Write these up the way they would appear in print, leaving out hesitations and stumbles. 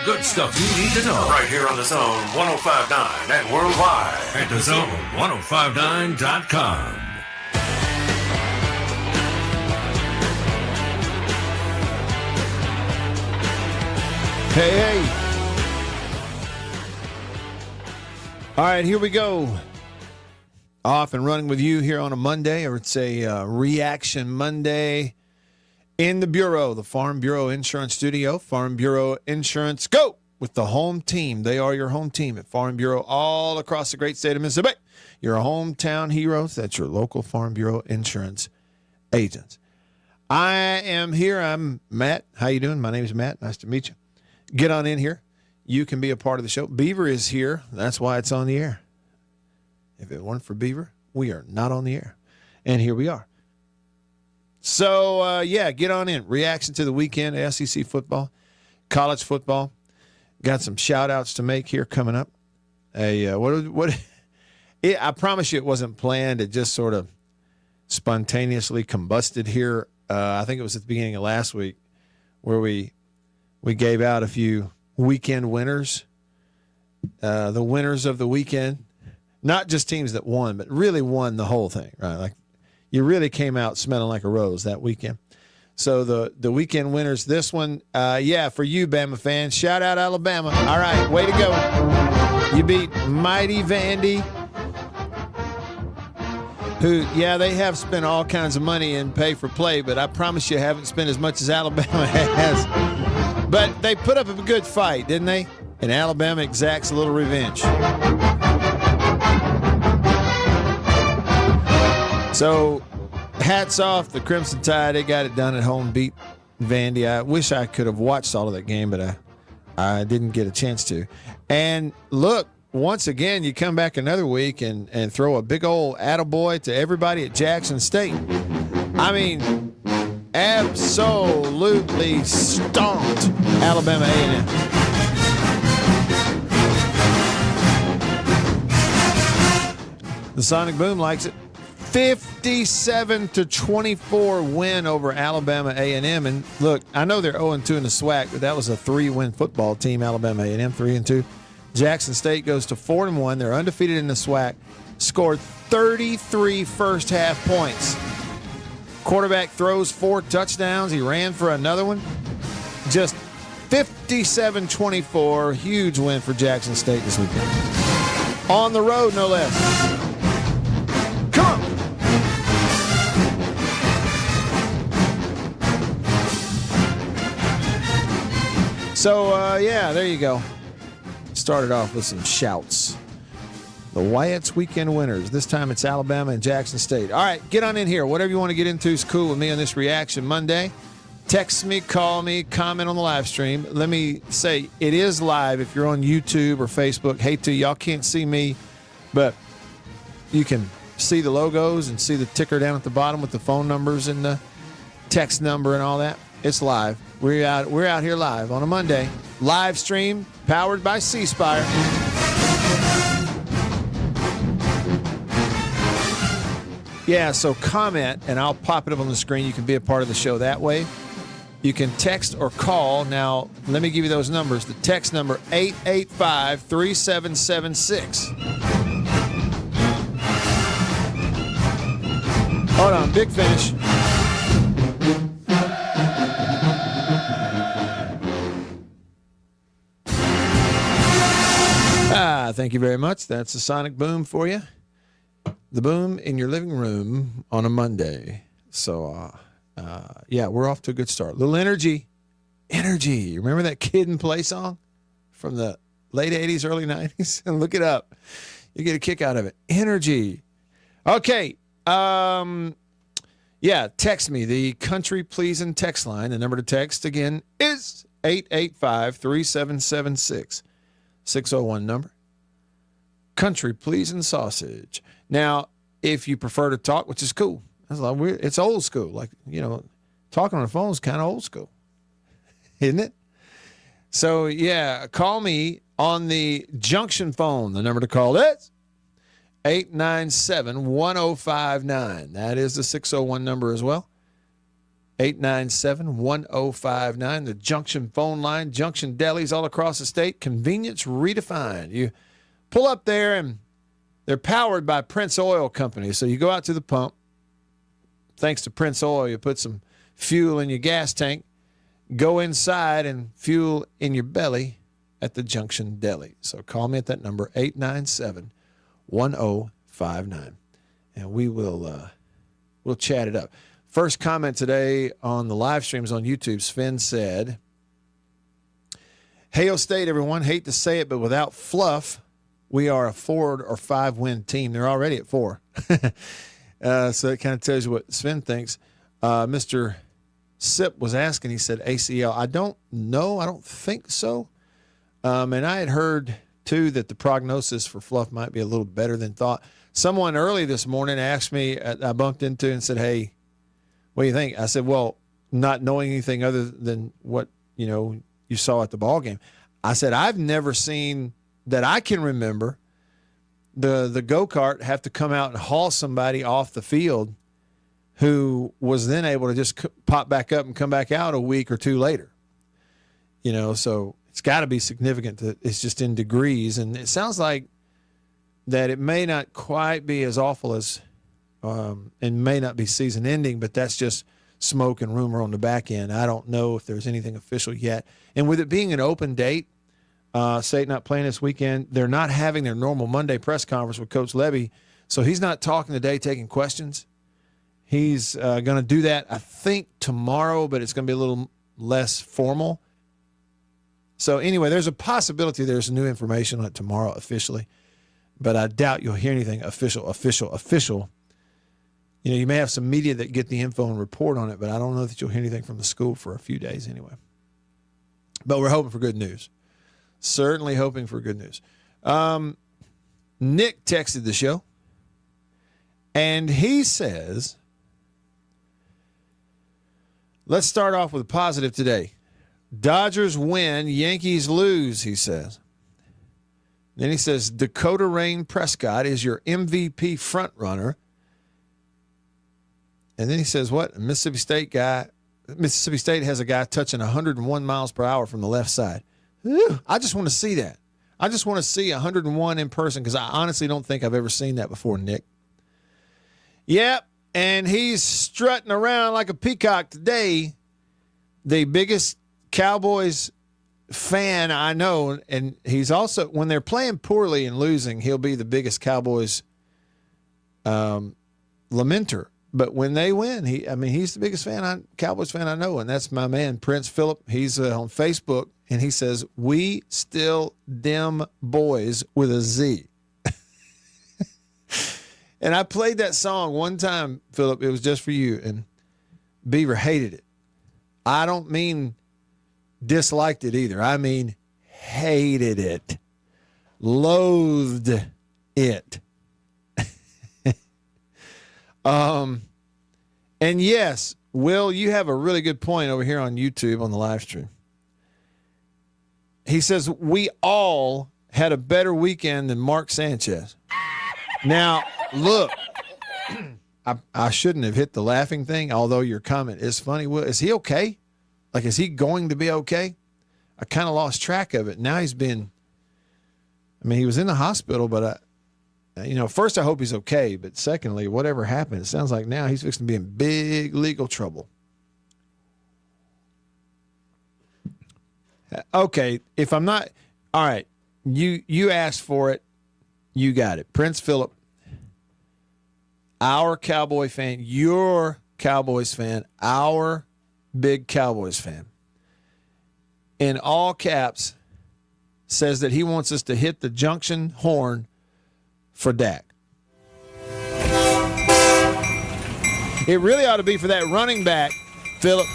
good stuff you need to know. Right here on the Zone 105.9 and worldwide at thezone1059.com. Hey. All right, here we go. Off and running with you here on a Monday, or it's a Reaction Monday in the Bureau, the Farm Bureau Insurance Studio. Farm Bureau Insurance, go with the home team. They are your home team at Farm Bureau all across the great state of Mississippi. Your hometown heroes, that's your local Farm Bureau Insurance agents. I am here. I'm Matt. How you doing? My name is Matt. Nice to meet you. Get on in here. You can be a part of the show. Beaver is here. That's why it's on the air. If it weren't for Beaver, we are not on the air. And here we are. So, get on in. Reaction to the weekend, SEC football, college football. Got some shout-outs to make here coming up. I promise you it wasn't planned. It just sort of spontaneously combusted here. I think it was at the beginning of last week where we gave out a few weekend winners, the winners of the weekend. Not just teams that won, but really won the whole thing, right? Like you really came out smelling like a rose that weekend. So the weekend winners, this one, for you, Bama fans, shout out Alabama. All right, way to go. You beat mighty Vandy, who, they have spent all kinds of money in pay for play, but I promise you haven't spent as much as Alabama has. But they put up a good fight, didn't they? And Alabama exacts a little revenge. So, hats off the Crimson Tide. They got it done at home, beat Vandy. I wish I could have watched all of that game, but I didn't get a chance to. And look, once again, you come back another week and throw a big old attaboy to everybody at Jackson State. I mean, absolutely stomped Alabama A&M. The Sonic Boom likes it. 57-24 win over Alabama A&M. And look, I know they're 0-2 in the SWAC, but that was a 3-win football team, Alabama A&M, 3-2. Jackson State goes to 4-1. They're undefeated in the SWAC. Scored 33 first-half points. Quarterback throws 4 touchdowns. He ran for another one. Just 57-24. Huge win for Jackson State this weekend. On the road, no less. Come on. So, there you go. Started off with some shouts. The Wyatt's weekend winners. This time it's Alabama and Jackson State. All right, get on in here. Whatever you want to get into is cool with me on this Reaction Monday. Text me, call me, comment on the live stream. Let me say it is live if you're on YouTube or Facebook. Hate to, y'all can't see me, but you can see the logos and see the ticker down at the bottom with the phone numbers and the text number and all that. It's live. We're out here live on a Monday. Live stream powered by C Spire. Yeah, so comment and I'll pop it up on the screen. You can be a part of the show that way. You can text or call. Now, let me give you those numbers. The text number 885-3776. Hold on, big finish. Thank you very much. That's the Sonic Boom for you. The boom in your living room on a Monday. So, we're off to a good start. Little energy. Energy. Remember that Kid and Play song from the late 80s, early 90s? And look it up. You get a kick out of it. Energy. Okay. Text me. The country pleasing text line. The number to text again is 885-3776. 601 number. Country pleasing sausage. Now, if you prefer to talk, which is cool. That's a lot weird. It's old school. Like, talking on the phone is kind of old school. Isn't it? So, call me on the junction phone. The number to call is 897-1059. That is the 601 number as well. 897-1059. The Junction phone line. Junction delis all across the state. Convenience redefined. You pull up there, and they're powered by Prince Oil Company. So you go out to the pump. Thanks to Prince Oil, you put some fuel in your gas tank. Go inside and fuel in your belly at the Junction Deli. So call me at that number, 897-1059. And we'll chat it up. First comment today on the live streams on YouTube, Sven said, Hail State, everyone. Hate to say it, but without Fluff, we are a 4 or 5 win team. They're already at 4. So it kind of tells you what Sven thinks. Mr. Sip was asking, he said ACL. I don't know. I don't think so. And I had heard, too, that the prognosis for Fluff might be a little better than thought. Someone early this morning asked me, I bumped into and said, hey, what do you think? I said, well, not knowing anything other than what, you saw at the ball game. I said, I've never seen that I can remember the go-kart have to come out and haul somebody off the field who was then able to just pop back up and come back out a week or two later. So it's got to be significant. It's just in degrees. And it sounds like that it may not quite be as awful as and may not be season ending, but that's just smoke and rumor on the back end. I don't know if there's anything official yet. And with it being an open date, State not playing this weekend, they're not having their normal Monday press conference with Coach Levy, so he's not talking today, taking questions. He's going to do that, I think, tomorrow, but it's going to be a little less formal. So anyway, there's a possibility there's new information on it tomorrow officially, but I doubt you'll hear anything official. You may have some media that get the info and report on it, but I don't know that you'll hear anything from the school for a few days anyway. But we're hoping for good news. Certainly hoping for good news. Nick texted the show, and he says, let's start off with a positive today. Dodgers win, Yankees lose, he says. Then he says, Dakota Rain Prescott is your MVP frontrunner. And then he says, what? Mississippi State has a guy touching 101 miles per hour from the left side. I just want to see that. I just want to see 101 in person because I honestly don't think I've ever seen that before, Nick. Yep, and he's strutting around like a peacock today. The biggest Cowboys fan I know, and he's also, when they're playing poorly and losing, he'll be the biggest Cowboys lamenter. But when they win, he's the biggest Cowboys fan I know, and that's my man, Prince Phillip. He's on Facebook, and he says, we still dem boys with a Z. And I played that song one time, Phillip. It was just for you, and Beaver hated it. I don't mean disliked it either. I mean hated it, loathed it. And yes, Will, you have a really good point over here on YouTube on the live stream. He says, we all had a better weekend than Mark Sanchez. Now, look, I shouldn't have hit the laughing thing, although your comment is funny. Will, is he okay? Like, is he going to be okay? I kind of lost track of it. Now he was in the hospital, but first I hope he's okay, but secondly, whatever happened, it sounds like now he's fixing to be in big legal trouble. Okay, if I'm not, all right, you asked for it, you got it. Prince Phillip, our Cowboy fan, your Cowboys fan, our big Cowboys fan, in all caps, says that he wants us to hit the junction horn for Dak. It really ought to be for that running back, Phillip.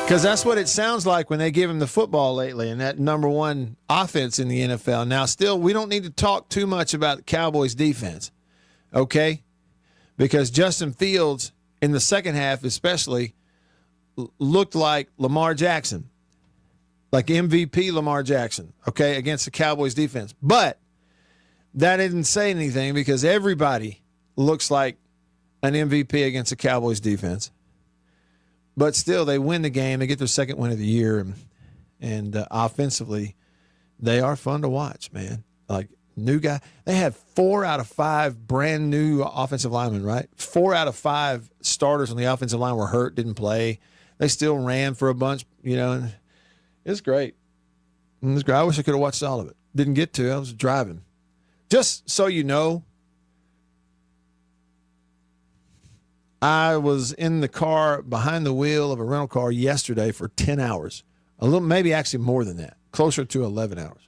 Because that's what it sounds like when they give him the football lately and that number one offense in the NFL. Now, still, we don't need to talk too much about the Cowboys' defense, okay? Because Justin Fields, in the second half especially, looked like Lamar Jackson. Like MVP Lamar Jackson, okay, against the Cowboys defense. But that didn't say anything because everybody looks like an MVP against the Cowboys defense. But still, they win the game. They get their second win of the year. And offensively, they are fun to watch, man. Like, new guy. They had 4 out of 5 brand new offensive linemen, right? 4 out of 5 starters on the offensive line were hurt, didn't play. They still ran for a bunch, and it's great. It was great. I wish I could have watched all of it. Didn't get to. I was driving. Just so you know, I was in the car behind the wheel of a rental car yesterday for 10 hours. A little, maybe actually more than that, closer to 11 hours.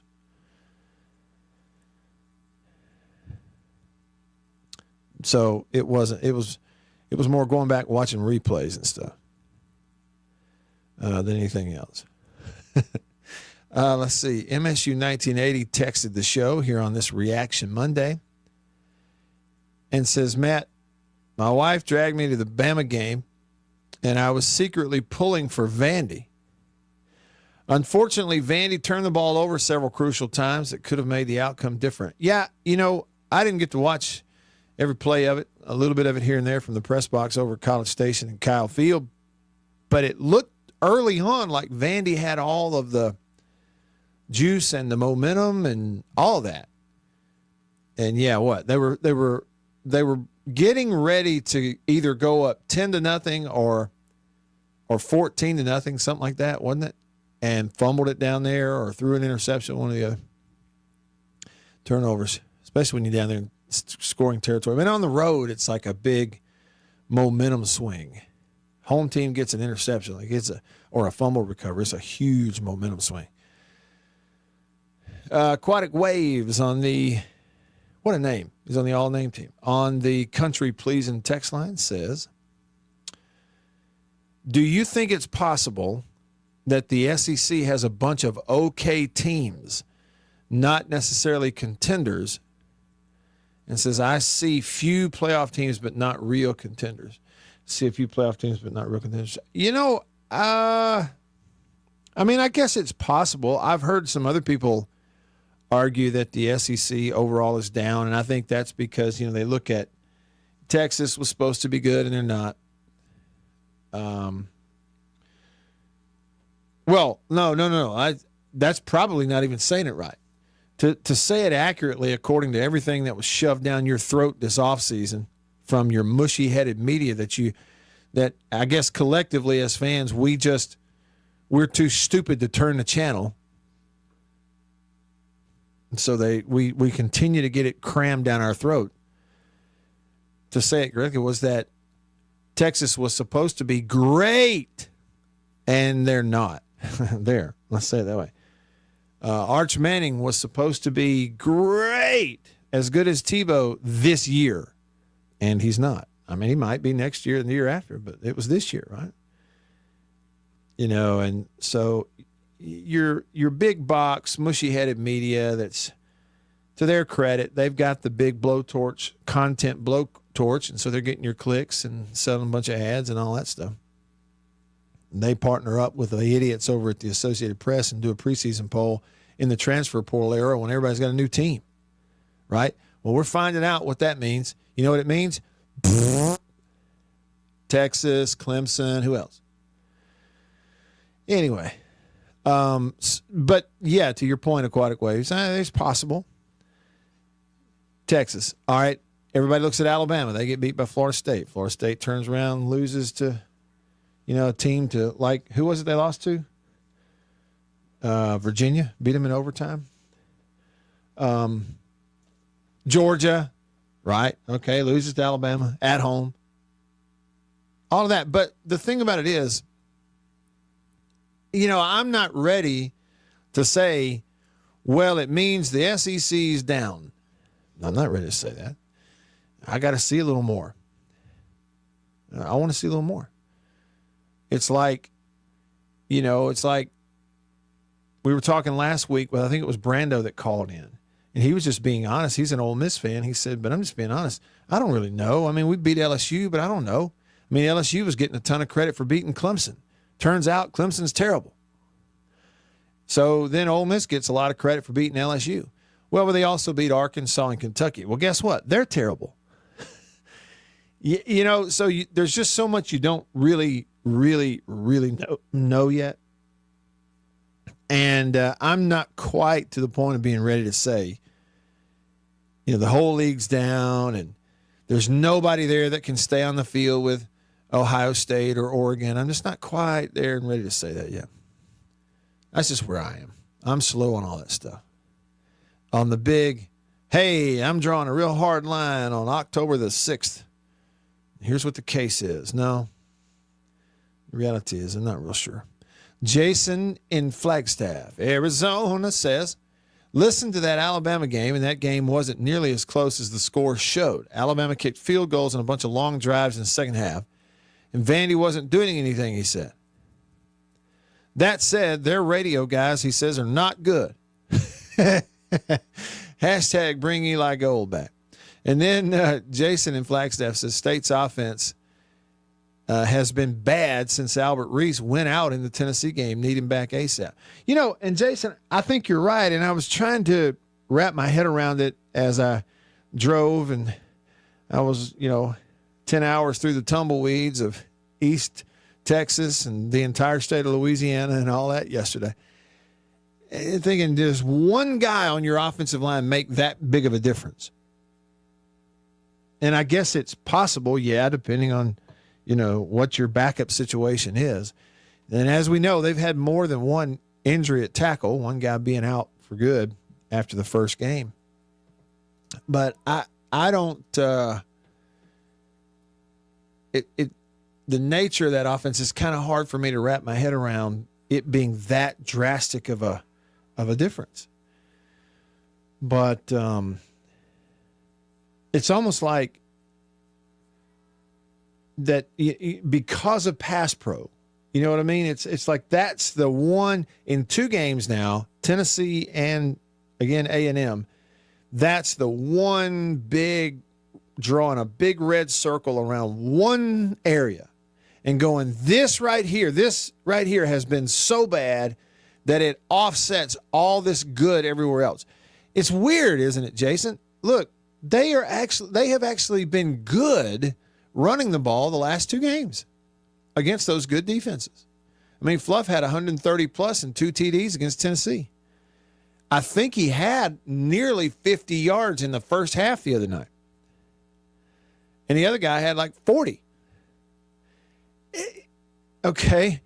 So it wasn't. It was more going back watching replays and stuff than anything else. Let's see. MSU 1980 texted the show here on this Reaction Monday and says, Matt, my wife dragged me to the Bama game, and I was secretly pulling for Vandy. Unfortunately, Vandy turned the ball over several crucial times that could have made the outcome different. Yeah, I didn't get to watch every play of it, a little bit of it here and there from the press box over at College Station and Kyle Field, but it looked early on like Vandy had all of the juice and the momentum and all of that. And yeah, what? They were getting ready to either go up 10-0 or 14-0, something like that, wasn't it? And fumbled it down there or threw an interception, one of the other. Turnovers, especially when you're down there in scoring territory. I mean, on the road, it's like a big momentum swing. Home team gets an interception, or a fumble recovery. It's a huge momentum swing. Aquatic Waves on the, what a name. He's on the all-name team. On the Country Pleasing text line says, do you think it's possible that the SEC has a bunch of okay teams, not necessarily contenders, and says, I see few playoff teams but not real contenders. See a few playoff teams but not real contenders. I guess it's possible. I've heard some other people argue that the SEC overall is down, and I think that's because, they look at Texas was supposed to be good and they're not. Well, no. That's probably not even saying it right. To say it accurately, according to everything that was shoved down your throat this offseason from your mushy-headed media that I guess collectively as fans, we're too stupid to turn the channel. And so we continue to get it crammed down our throat. To say it correctly was that Texas was supposed to be great, and they're not. Let's say it that way. Arch Manning was supposed to be great, as good as Tebow this year, and he's not. I mean, he might be next year and the year after, but it was this year, right? And so your big box, mushy-headed media that's, to their credit, they've got the big content blowtorch, and so they're getting your clicks and selling a bunch of ads and all that stuff. And they partner up with the idiots over at the Associated Press and do a preseason poll in the transfer portal era when everybody's got a new team, right? Well, we're finding out what that means. You know what it means? Texas, Clemson, who else? Anyway, but yeah, to your point, Aquatic Waves, it's possible. Texas, all right. Everybody looks at Alabama. They get beat by Florida State. Florida State turns around, loses to, a team to, like, who was it they lost to? Virginia, beat them in overtime. Georgia, right? Okay, loses to Alabama at home. All of that. But the thing about it is, I'm not ready to say, well, it means the SEC's down. I'm not ready to say that. I got to see a little more. I want to see a little more. It's like, we were talking last week, I think it was Brando that called in, and he was just being honest. He's an Ole Miss fan. He said, but I'm just being honest. I don't really know. I mean, we beat LSU, but I don't know. I mean, LSU was getting a ton of credit for beating Clemson. Turns out Clemson's terrible. So then Ole Miss gets a lot of credit for beating LSU. Well, but they also beat Arkansas and Kentucky. Well, guess what? They're terrible. So there's just so much you don't really know yet. And I'm not quite to the point of being ready to say, the whole league's down and there's nobody there that can stay on the field with Ohio State or Oregon. I'm just not quite there and ready to say that yet. That's just where I am. I'm slow on all that stuff. On the big, hey, I'm drawing a real hard line on October the 6th. Here's what the case is. No, the reality is I'm not real sure. Jason in Flagstaff, Arizona says, listen to that Alabama game, and that game wasn't nearly as close as the score showed. Alabama kicked field goals and a bunch of long drives in the second half, and Vandy wasn't doing anything, he said. That said, their radio guys, he says, are not good. Hashtag bring Eli Gold back. And then Jason in Flagstaff says State's offense has been bad since Albert Reese went out in the Tennessee game, need him back ASAP. And Jason, I think you're right, and I was trying to wrap my head around it as I drove, and I was, 10 hours through the tumbleweeds of East Texas and the entire state of Louisiana and all that yesterday. And thinking, does one guy on your offensive line make that big of a difference? And I guess it's possible, depending on, what your backup situation is. And as we know, they've had more than one injury at tackle, one guy being out for good after the first game. But I don't the nature of that offense is kind of hard for me to wrap my head around it being that drastic of a difference. But it's almost like that because of pass pro, you know what I mean? It's like that's the one in two games now, Tennessee and again A&M. That's the one big drawing a big red circle around one area and going, this right here has been so bad that it offsets all this good everywhere else. It's weird, isn't it, Jason? Look, they have actually been good running the ball the last two games against those good defenses. I mean, Fluff had 130 plus and 2 TDs against Tennessee. I think he had nearly 50 yards in the first half the other night. And the other guy had like 40. Okay.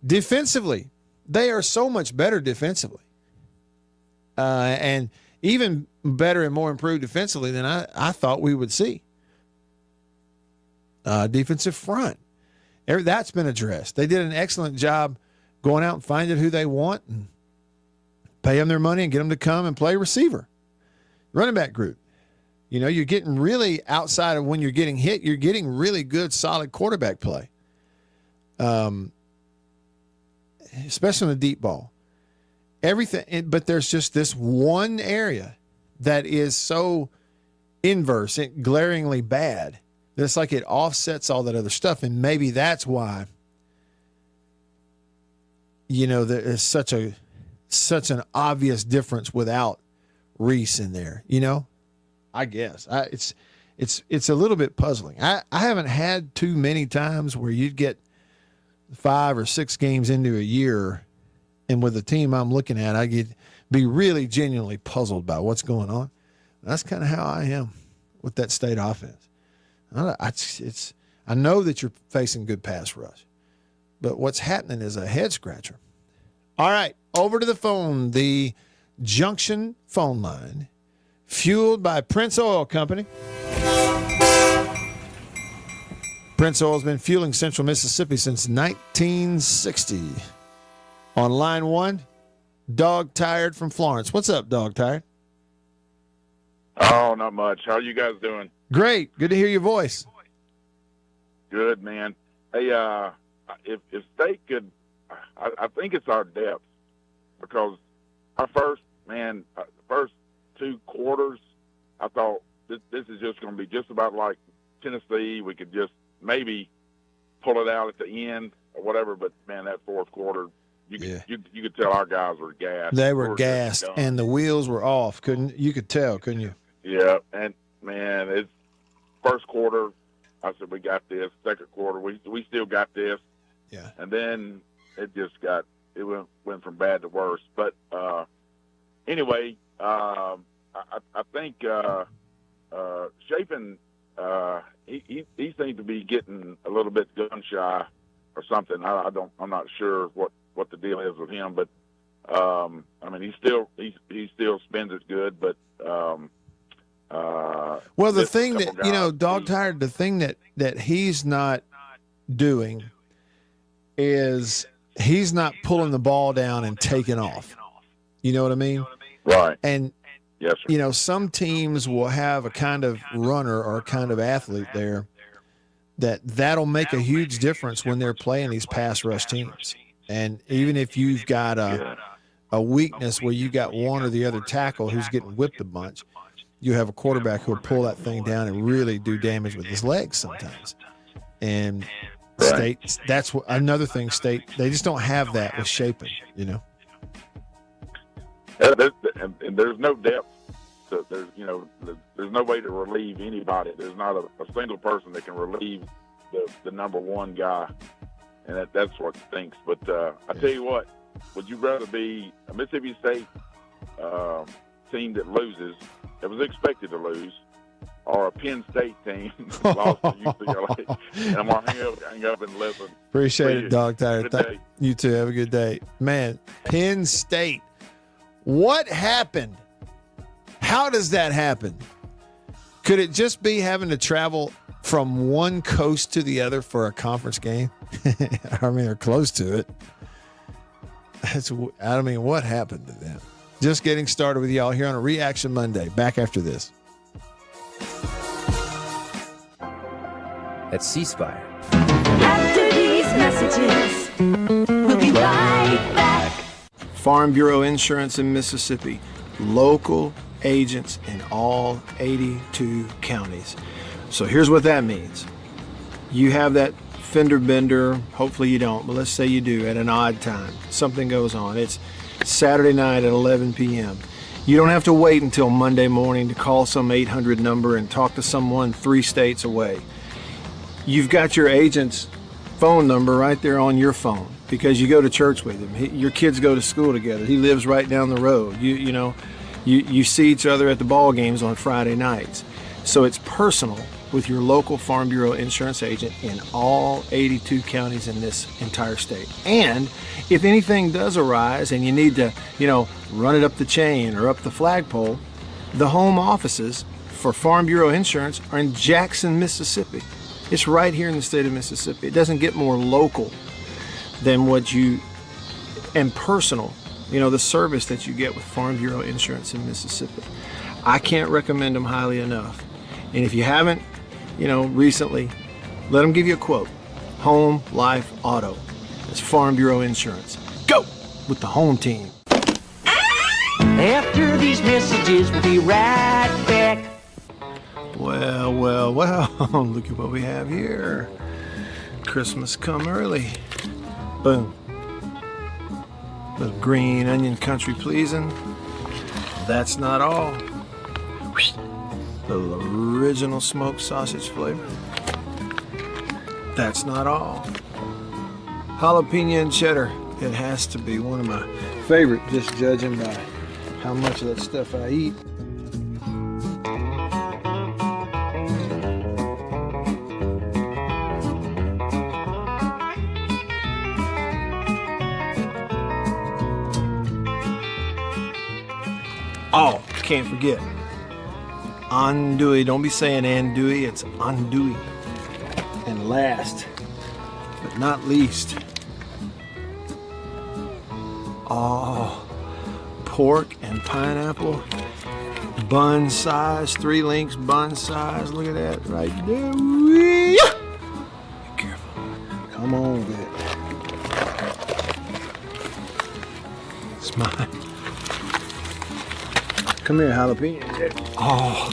Defensively, they are so much better defensively. And even better and more improved defensively than I thought we would see. Defensive front. That's been addressed. They did an excellent job going out and finding who they want and pay them their money and get them to come and play receiver. Running back group. You're getting really outside of when you're getting hit, you're getting really good, solid quarterback play. Especially on the deep ball. Everything, but there's just this one area that is so inverse and glaringly bad. It's like it offsets all that other stuff, and maybe that's why, there is such an obvious difference without Reese in there. I guess it's a little bit puzzling. I haven't had too many times where you'd get 5 or 6 games into a year, and with the team I'm looking at, I get be really genuinely puzzled by what's going on. That's kind of how I am with that State offense. I know that you're facing good pass rush, but what's happening is a head scratcher. All right, over to the phone, the Junction phone line, fueled by Prince Oil Company. Prince Oil's been fueling Central Mississippi since 1960. On line one, Dog Tired from Florence. What's up, Dog Tired? Oh, not much. How are you guys doing? Great. Good to hear your voice. Good, man. Hey, if State could, I think it's our depth, because our first 2 quarters, I thought this is just going to be just about like Tennessee. We could just maybe pull it out at the end or whatever, but man, that fourth quarter, you could tell our guys were gassed. They were gassed, and the wheels were off. You could tell, couldn't you? Yeah, and man, it's first quarter. I said, we got this. Second quarter, we still got this. Yeah. And then it went from bad to worse. But anyway, I think Chapin, he seemed to be getting a little bit gun shy or something. I'm not sure what the deal is with him, but I mean, he still spins it good, but well, the thing that Dog Tired, the thing that he's not doing is he's not pulling the ball down and taking off. You know what I mean? Right. And yes, sir. Some teams will have a kind of runner or a kind of athlete there that'll make a huge difference when they're playing these pass rush teams. And even if you've got a weakness where you got one or the other tackle who's getting whipped a bunch, you have a quarterback who'll pull that thing down and really do damage with his legs sometimes. And State, that's another thing. State, they just don't have that with Chapin. And there's no depth. There's no way to relieve anybody. There's not a single person that can relieve the number one guy, and that's what stinks. But I tell you what, would you rather be a Mississippi State team that loses, that was expected to lose, or a Penn State team lost to UCLA? And I'm gonna hang up and listen. Appreciate it, Dog Tired. You too. Have a good day, man. Penn State. What happened? How does that happen? Could it just be having to travel from one coast to the other for a conference game? I mean, they're close to it. What happened to them? Just getting started with y'all here on a Reaction Monday. Back after this. At C Spire. After these messages, we'll be right back. Farm Bureau Insurance in Mississippi. Local agents in all 82 counties. So here's what that means. You have that fender bender, hopefully you don't, but let's say you do at an odd time. Something goes on. It's Saturday night at 11 p.m. You don't have to wait until Monday morning to call some 800 number and talk to someone 3 states away. You've got your agent's phone number right there on your phone because you go to church with him. Your kids go to school together. He lives right down the road. You see each other at the ball games on Friday nights. So it's personal with your local Farm Bureau insurance agent in all 82 counties in this entire state. And if anything does arise and you need to, run it up the chain or up the flagpole, the home offices for Farm Bureau Insurance are in Jackson, Mississippi. It's right here in the state of Mississippi. It doesn't get more local than and personal, the service that you get with Farm Bureau Insurance in Mississippi. I can't recommend them highly enough. And if you haven't, recently, let them give you a quote. Home, life, auto. It's Farm Bureau Insurance. Go with the home team. After these messages, we'll be right back. Well, look at what we have here. Christmas come early. Boom. Little green onion country pleasing. That's not all. Little original smoked sausage flavor. That's not all. Jalapeno and cheddar. It has to be one of my favorite, just judging by how much of that stuff I eat. Oh, can't forget. Andouille. Don't be saying andouille, it's andouille. And last, but not least, pork and pineapple. Bun size, 3 links bun size. Look at that right there. Be careful. Come on with it. It's mine. Come here, jalapeno. Oh,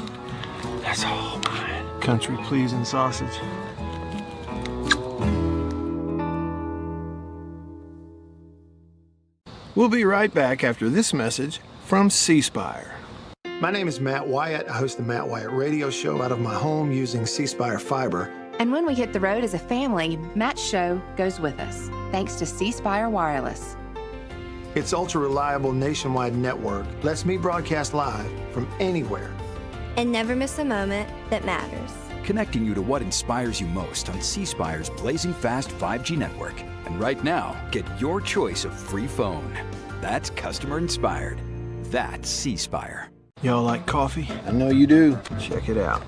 that's all mine. Country pleasing sausage. We'll be right back after this message from C Spire. My name is Matt Wyatt. I host the Matt Wyatt radio show out of my home using C Spire fiber. And when we hit the road as a family, Matt's show goes with us, thanks to C Spire Wireless. Its ultra-reliable nationwide network lets me broadcast live from anywhere. And never miss a moment that matters. Connecting you to what inspires you most on C Spire's blazing fast 5G network. And right now, get your choice of free phone. That's customer inspired. That's C Spire. Y'all like coffee? I know you do. Check it out.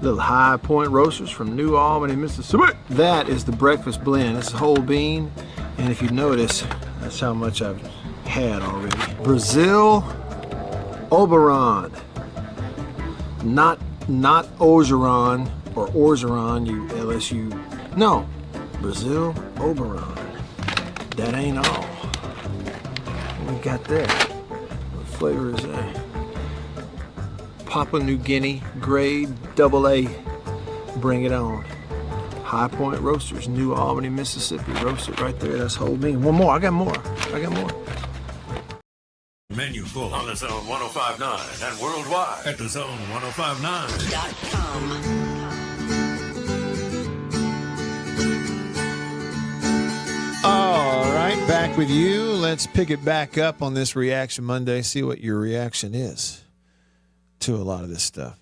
Little High Point Roasters from New Albany, Mississippi. That is the breakfast blend. It's whole bean. And if you notice, that's how much I've had already. Brazil Oberon. Not Orgeron or Orgeron, you LSU. No, Brazil Oberon. That ain't all. What we got there? What flavor is that? Papua New Guinea, grade AA. Bring it on. High Point Roasters, New Albany, Mississippi. Roasted right there. That's whole bean. One more. I got more. Menu full on the Zone 105.9 and worldwide at the Zone1059.com. All right, back with you. Let's pick it back up on this Reaction Monday. See what your reaction is to a lot of this stuff.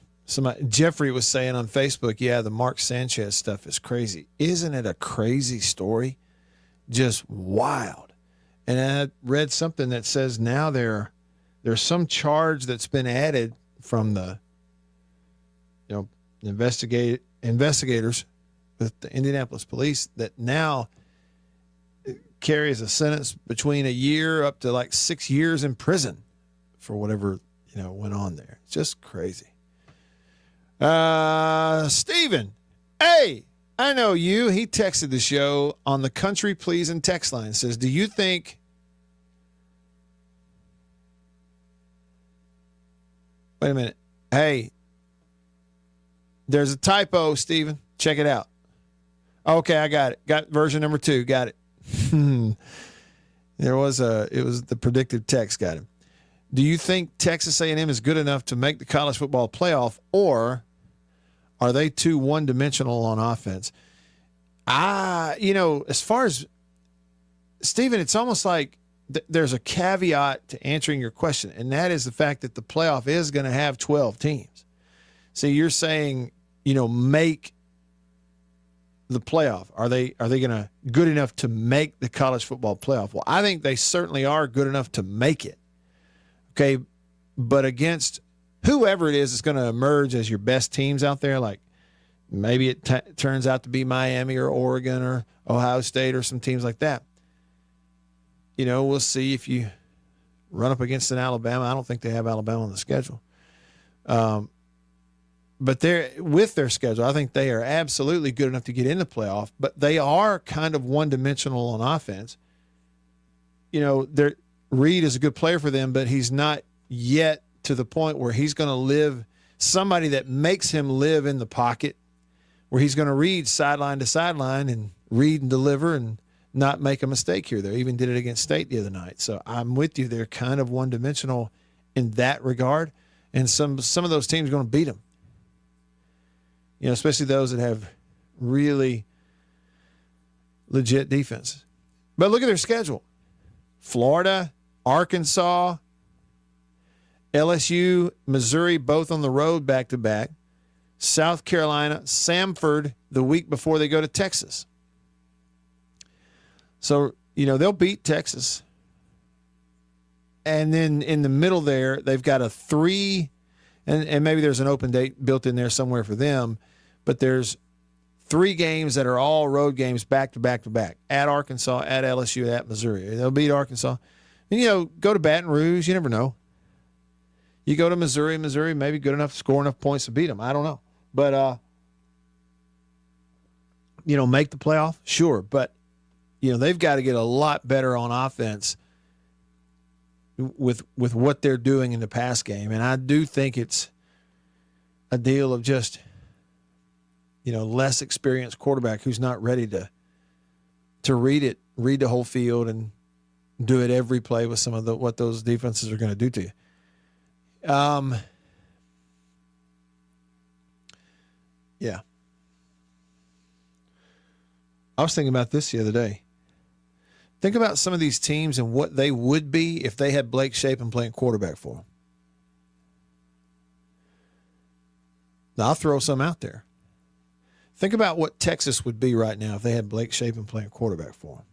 Jeffrey was saying on Facebook, yeah, the Mark Sanchez stuff is crazy. Isn't it a crazy story? Just wild. And I read something that says now there's some charge that's been added from the investigators with the Indianapolis police that now carries a sentence between a year up to like 6 years in prison for whatever went on there. It's just crazy. Steven, hey, I know you. He texted the show on the Country Pleasing text line. Says, do you think... Wait a minute. Hey, there's a typo, Steven. Check it out. Okay, I got it. Got version number 2. Got it. It was the predictive text. Got him. Do you think Texas A&M is good enough to make the college football playoff, or are they too one-dimensional on offense? As far as Stephen, it's almost like there's a caveat to answering your question, and that is the fact that the playoff is going to have 12 teams. So you're saying, make the playoff. Are they going to good enough to make the college football playoff? Well, I think they certainly are good enough to make it. Okay, but against whoever it is that's going to emerge as your best teams out there, like maybe it turns out to be Miami or Oregon or Ohio State or some teams like that. We'll see if you run up against an Alabama. I don't think they have Alabama on the schedule. But with their schedule, I think they are absolutely good enough to get in the playoff, but they are kind of one-dimensional on offense. Reed is a good player for them, but he's not yet to the point where he's going to live somebody that makes him live in the pocket, where he's going to read sideline to sideline and read and deliver and not make a mistake here. They even did it against State the other night. So I'm with you. They're kind of one-dimensional in that regard, and some of those teams are going to beat them. Especially those that have really legit defenses. But look at their schedule. Florida, Arkansas, LSU, Missouri, both on the road back-to-back. South Carolina, Samford the week before they go to Texas. So, they'll beat Texas. And then in the middle there, they've got a 3, and maybe there's an open date built in there somewhere for them, but there's 3 games that are all road games back-to-back. At Arkansas, at LSU, at Missouri. They'll beat Arkansas. And, go to Baton Rouge. You never know. You go to Missouri maybe good enough to score enough points to beat them. I don't know. But, make the playoff? Sure. But, they've got to get a lot better on offense with what they're doing in the pass game. And I do think it's a deal of just, less experienced quarterback who's not ready to read the whole field and do it every play with some of what those defenses are going to do to you. Yeah. I was thinking about this the other day. Think about some of these teams and what they would be if they had Blake Shapen playing quarterback for them. Now, I'll throw some out there. Think about what Texas would be right now if they had Blake Shapen playing quarterback for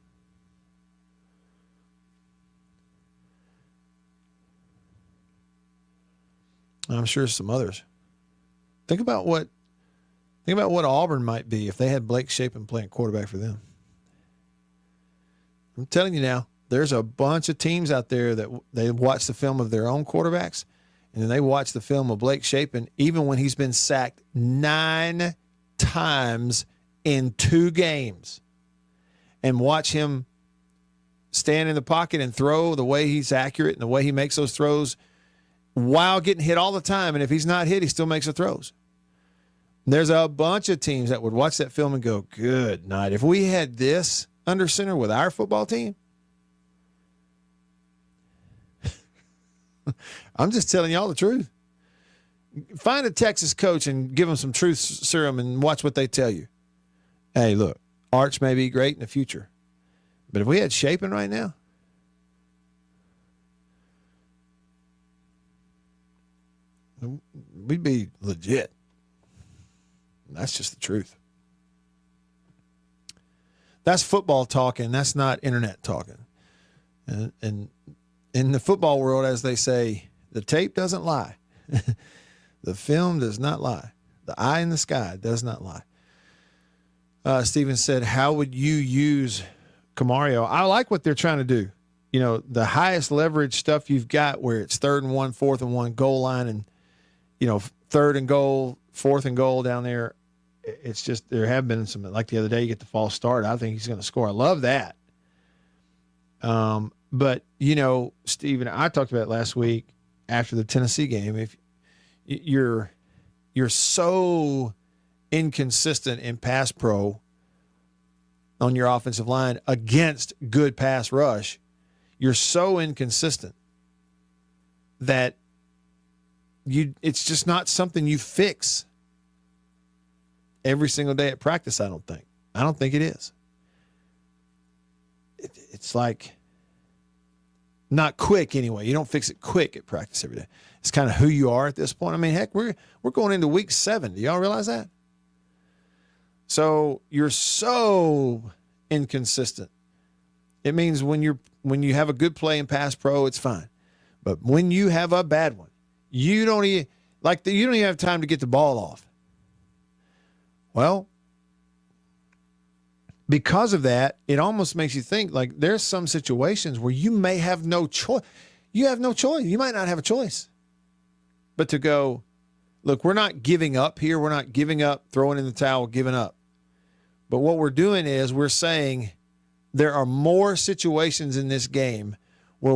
them. I'm sure some others. Think about what Auburn might be if they had Blake Shapen playing quarterback for them. I'm telling you now, there's a bunch of teams out there that they watch the film of their own quarterbacks, and then they watch the film of Blake Shapen, even when he's been sacked 9 times in 2 games, and watch him stand in the pocket and throw the way he's accurate and the way he makes those throws while getting hit all the time. And if he's not hit, he still makes the throws. There's a bunch of teams that would watch that film and go, good night. If we had this under center with our football team, I'm just telling y'all the truth. Find a Texas coach and give them some truth serum and watch what they tell you. Hey, look, Arch may be great in the future, but if we had Shapen right now, we'd be legit. That's just the truth. That's football talking. That's not internet talking. And in the football world, as they say, the tape doesn't lie. The film does not lie. The eye in the sky does not lie. Steven said, how would you use Camario? I like what they're trying to do. You know, the highest leverage stuff you've got where it's 3rd and 1, 4th and 1 goal line, and, you know, 3rd and goal, 4th and goal down there. It's just, there have been some, like the other day, you get the false start. I think he's going to score. I love that. But, you know, Steven, I talked about it last week after the Tennessee game. If you're so inconsistent in pass pro on your offensive line against good pass rush, you're so inconsistent that it's just not something you fix every single day at practice. I don't think it is. It's like not quick anyway. You don't fix it quick at practice every day. It's kind of who you are at this point. I mean, heck, we're going into week 7. Do y'all realize that? So you're so inconsistent. It means when you have a good play in pass pro, it's fine. But when you have a bad one, you don't even have time to get the ball off. Well, because of that, it almost makes you think like there's some situations where you may have no choice. You have no choice. You might not have a choice. But to go, look, we're not giving up here. We're not giving up, throwing in the towel, giving up. But what we're doing is we're saying there are more situations in this game where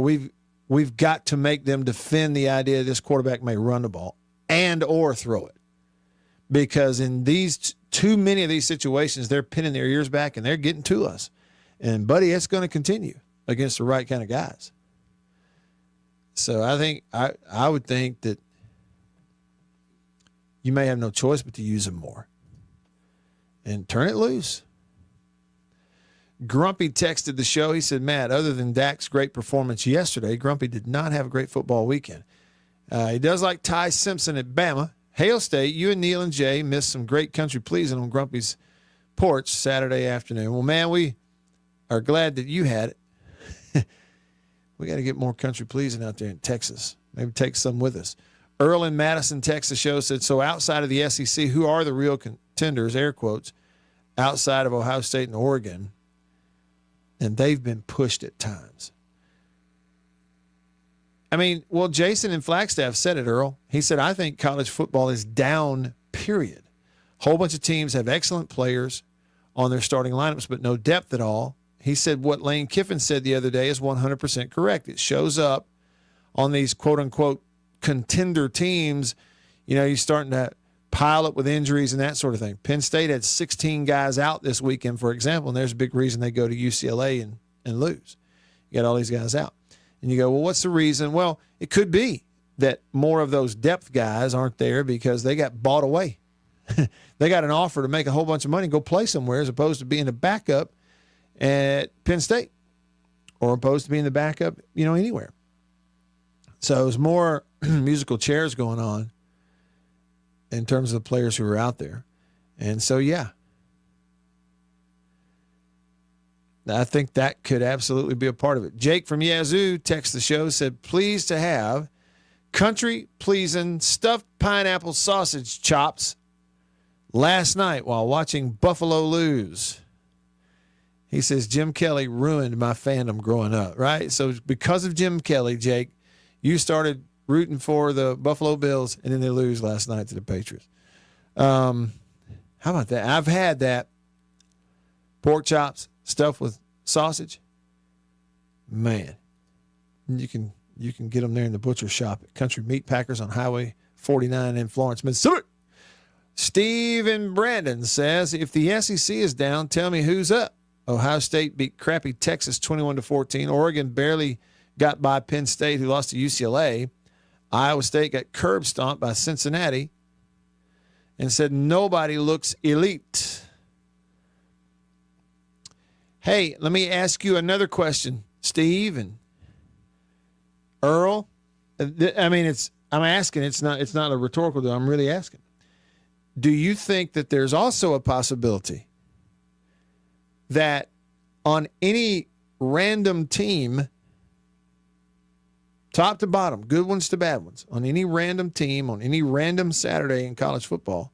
we've got to make them defend the idea this quarterback may run the ball and or throw it. Because in these too many of these situations, they're pinning their ears back and they're getting to us. And, buddy, it's going to continue against the right kind of guys. So I think I would think that you may have no choice but to use them more and turn it loose. Grumpy texted the show. He said, Matt, other than Dak's great performance yesterday, Grumpy did not have a great football weekend. He does like Ty Simpson at Bama. Hail State, you and Neil and Jay missed some great country pleasing on Grumpy's porch Saturday afternoon. Well, man, we are glad that you had it. We got to get more country pleasing out there in Texas. Maybe take some with us. Earl in Madison, Texas show said, so outside of the SEC, who are the real contenders, air quotes, outside of Ohio State and Oregon? And they've been pushed at times. I mean, well, Jason in Flagstaff said it, Earl. He said, I think college football is down, period. Whole bunch of teams have excellent players on their starting lineups, but no depth at all. He said what Lane Kiffin said the other day is 100% correct. It shows up on these quote-unquote contender teams. You know, you're starting to pile up with injuries and that sort of thing. Penn State had 16 guys out this weekend, for example, and there's a big reason they go to UCLA and lose. You got all these guys out. And you go, well, what's the reason? Well, it could be that more of those depth guys aren't there because they got bought away. they got an offer to make a whole bunch of money and go play somewhere as opposed to being a backup at Penn State or opposed to being the backup, anywhere. So it was more musical chairs going on in terms of the players who were out there. And so, yeah, I think that could absolutely be a part of it. Jake from Yazoo texted the show, said, pleased to have country-pleasing stuffed pineapple sausage chops last night while watching Buffalo lose. He says, Jim Kelly ruined my fandom growing up, right? So because of Jim Kelly, Jake, you started rooting for the Buffalo Bills, and then they lose last night to the Patriots. How about that? I've had that. Pork chops stuffed with sausage. Man, you can get them there in the butcher shop at Country Meat Packers on Highway 49 in Florence, Mississippi. Steve and Brandon says, if the SEC is down, tell me who's up. Ohio State beat crappy Texas 21-14. Oregon barely got by Penn State, who lost to UCLA. Iowa State got curb stomped by Cincinnati, and said nobody looks elite. Hey, let me ask you another question, Steve and Earl. I'm asking. It's not a rhetorical deal. I'm really asking. Do you think that there's also a possibility that on any random team, top to bottom, good ones to bad ones, on any random team, on any random Saturday in college football,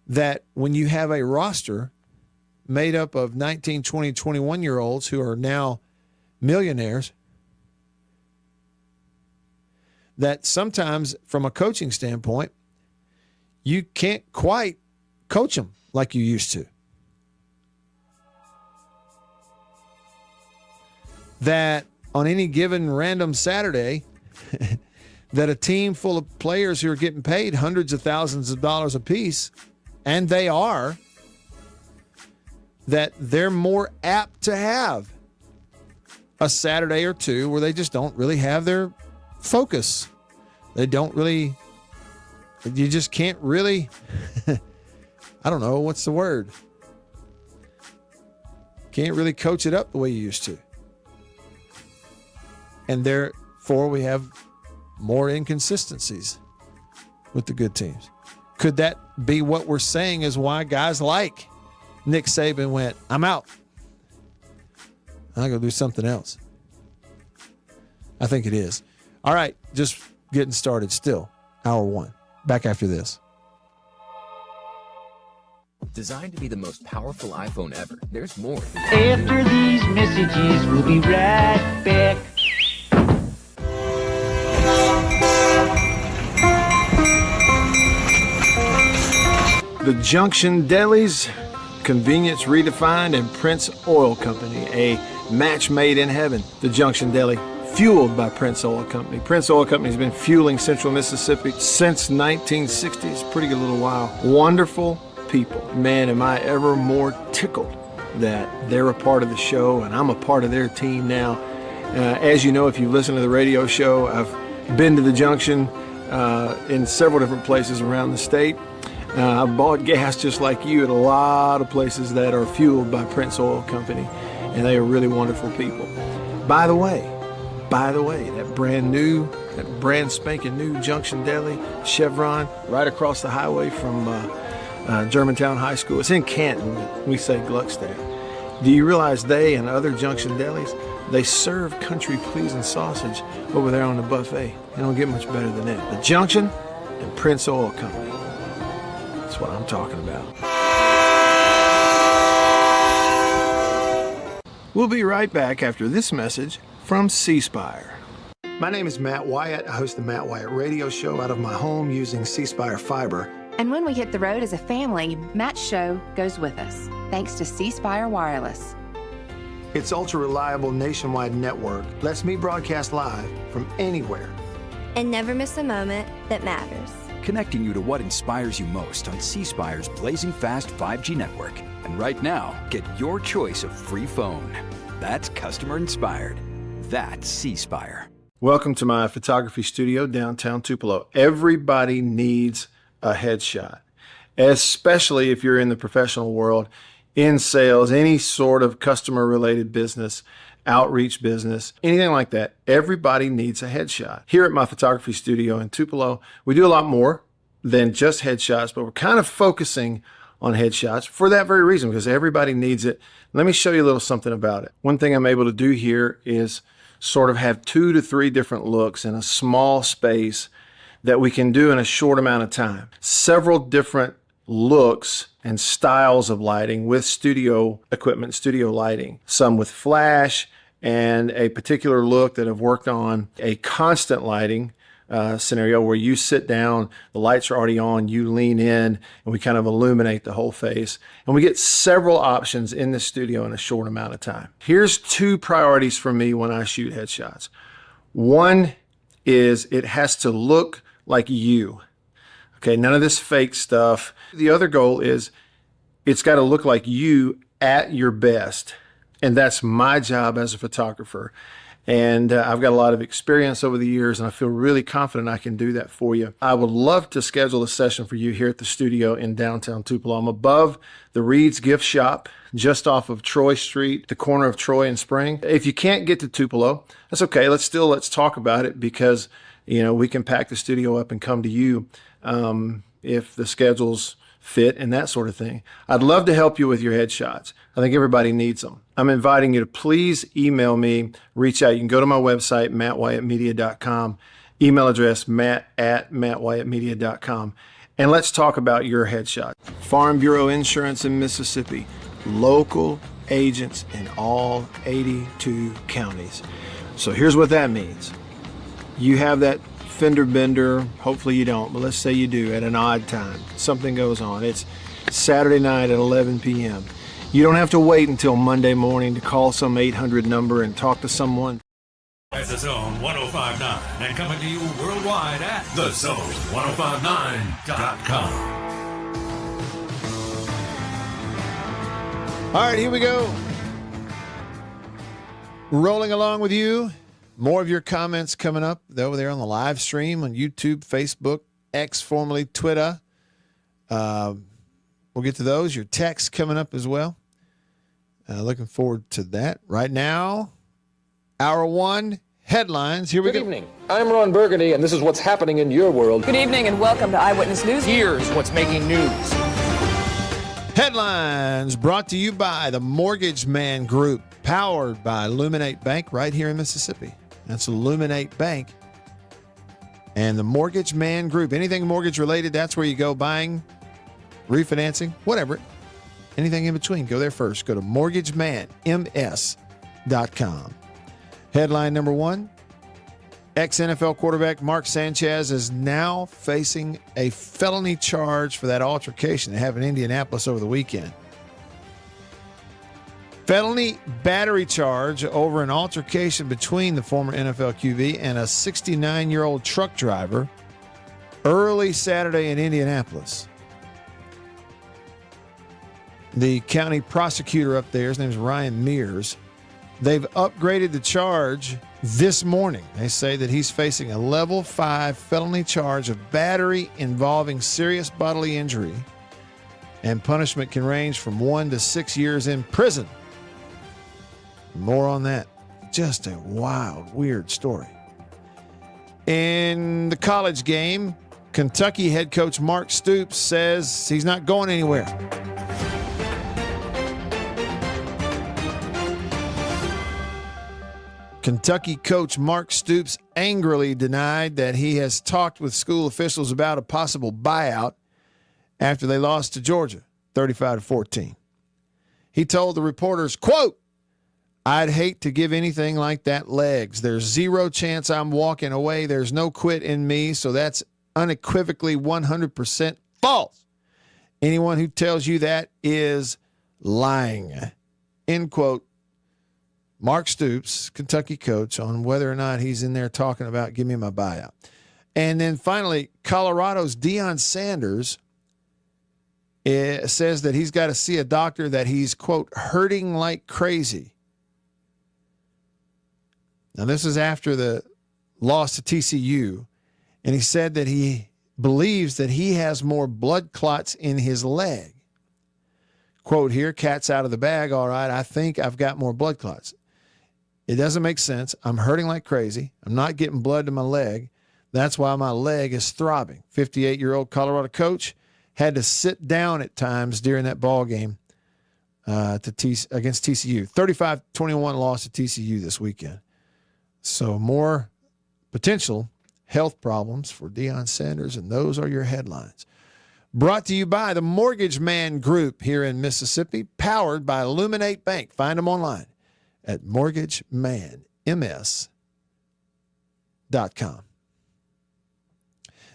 that when you have a roster made up of 19, 20, 21-year-olds who are now millionaires, that sometimes from a coaching standpoint, you can't quite coach them like you used to? That on any given random Saturday, that a team full of players who are getting paid hundreds of thousands of dollars apiece, and they are, that they're more apt to have a Saturday or two where they just don't really have their focus. They don't really, you just can't really, I don't know, what's the word? Can't really coach it up the way you used to. And therefore, we have more inconsistencies with the good teams. Could that be what we're saying is why guys like Nick Saban went, I'm out. I'm going to do something else. I think it is. All right, just getting started still. Hour one. Back after this. Designed to be the most powerful iPhone ever, there's more. After these messages, we'll be right back. The Junction Delis, convenience redefined, and Prince Oil Company, a match made in heaven. The Junction Deli, fueled by Prince Oil Company. Prince Oil Company has been fueling Central Mississippi since 1960s, pretty good little while. Wonderful people. Man, am I ever more tickled that they're a part of the show and I'm a part of their team now. As you know, if you listen to the radio show, I've been to the Junction in several different places around the state. I've bought gas just like you at a lot of places that are fueled by Prince Oil Company, and they are really wonderful people. By the way, that brand spanking new Junction Deli, Chevron, right across the highway from Germantown High School. It's in Canton, we say Gluckstadt. Do you realize they and other Junction Delis, they serve country-pleasing sausage over there on the buffet? You don't get much better than that. The Junction and Prince Oil Company. That's what I'm talking about. We'll be right back after this message from C Spire. My name is Matt Wyatt. I host the Matt Wyatt radio show out of my home using C Spire fiber. And when we hit the road as a family, Matt's show goes with us, thanks to C Spire Wireless. Its ultra-reliable nationwide network lets me broadcast live from anywhere. And never miss a moment that matters. Connecting you to what inspires you most on C Spire's blazing fast 5G network. And right now, get your choice of free phone. That's customer inspired. That's C Spire. Welcome to my photography studio downtown Tupelo. Everybody needs a headshot. especially if you're in the professional world, in sales, any sort of customer-related business, outreach business, anything like that. Everybody needs a headshot. Here at my photography studio in Tupelo, we do a lot more than just headshots, but we're kind of focusing on headshots for that very reason, because everybody needs it. Let me show you a little something about it. One thing I'm able to do here is sort of have 2 to 3 different looks in a small space that we can do in a short amount of time. Several different looks and styles of lighting with studio equipment, studio lighting. Some with flash and a particular look that I've worked on, a constant lighting scenario where you sit down, the lights are already on, you lean in, and we kind of illuminate the whole face. And we get several options in the studio in a short amount of time. Here's 2 priorities for me when I shoot headshots. One is it has to look like you. Okay, none of this fake stuff. The other goal is it's got to look like you at your best. And that's my job as a photographer. And I've got a lot of experience over the years, and I feel really confident I can do that for you. I would love to schedule a session for you here at the studio in downtown Tupelo. I'm above the Reed's Gift Shop, just off of Troy Street, the corner of Troy and Spring. If you can't get to Tupelo, that's okay. Let's talk about it, because we can pack the studio up and come to you if the schedules fit and that sort of thing. I'd love to help you with your headshots. I think everybody needs them. I'm inviting you to please email me, reach out. You can go to my website, mattwhyattmedia.com, email address matt@mattwhyattmedia.com, and let's talk about your headshot. Farm Bureau Insurance in Mississippi, local agents in all 82 counties. So here's what that means. You have that fender bender, hopefully you don't, but let's say you do, at an odd time. Something goes on. It's Saturday night at 11 p.m. You don't have to wait until Monday morning to call some 800 number and talk to someone. At The Zone 105.9 and coming to you worldwide at TheZone1059.com. All right, here we go. Rolling along with you. More of your comments coming up over there on the live stream on YouTube, Facebook, X, formerly Twitter. We'll get to those. Your texts coming up as well. Looking forward to that. Right now, Hour 1 headlines. Here we go. Good evening. I'm Ron Burgundy, and this is what's happening in your world. Good evening, and welcome to Eyewitness News. Here's what's making news. Headlines brought to you by the Mortgage Man Group, powered by Illuminate Bank right here in Mississippi. That's Illuminate Bank. And the Mortgage Man Group, anything mortgage related, that's where you go, buying, refinancing, whatever. Anything in between, go there first. Go to mortgagemanms.com. Headline number 1, ex-NFL quarterback Mark Sanchez is now facing a felony charge for that altercation they have in Indianapolis over the weekend. Felony battery charge over an altercation between the former NFL QB and a 69-year-old truck driver early Saturday in Indianapolis. The county prosecutor up there, his name is Ryan Mears, they've upgraded the charge this morning. They say that he's facing a level 5 felony charge of battery involving serious bodily injury, and punishment can range from 1 to 6 years in prison. More on that. Just a wild, weird story. In the college game, Kentucky head coach Mark Stoops says he's not going anywhere. Kentucky coach Mark Stoops angrily denied that he has talked with school officials about a possible buyout after they lost to Georgia, 35-14. He told the reporters, quote, "I'd hate to give anything like that legs. There's zero chance I'm walking away. There's no quit in me, so that's unequivocally 100% false. Anyone who tells you that is lying." End quote. Mark Stoops, Kentucky coach, on whether or not he's in there talking about give me my buyout. And then finally, Colorado's Deion Sanders says that he's got to see a doctor, that he's, quote, hurting like crazy. Now, this is after the loss to TCU, and he said that he believes that he has more blood clots in his leg. Quote here, cat's out of the bag, all right, I think I've got more blood clots. It doesn't make sense. I'm hurting like crazy. I'm not getting blood to my leg. That's why my leg is throbbing. 58-year-old Colorado coach had to sit down at times during that ball game against TCU. 35-21 loss to TCU this weekend. So more potential health problems for Deion Sanders, and those are your headlines. Brought to you by the Mortgage Man Group here in Mississippi, powered by Illuminate Bank. Find them online at mortgagemanms.com.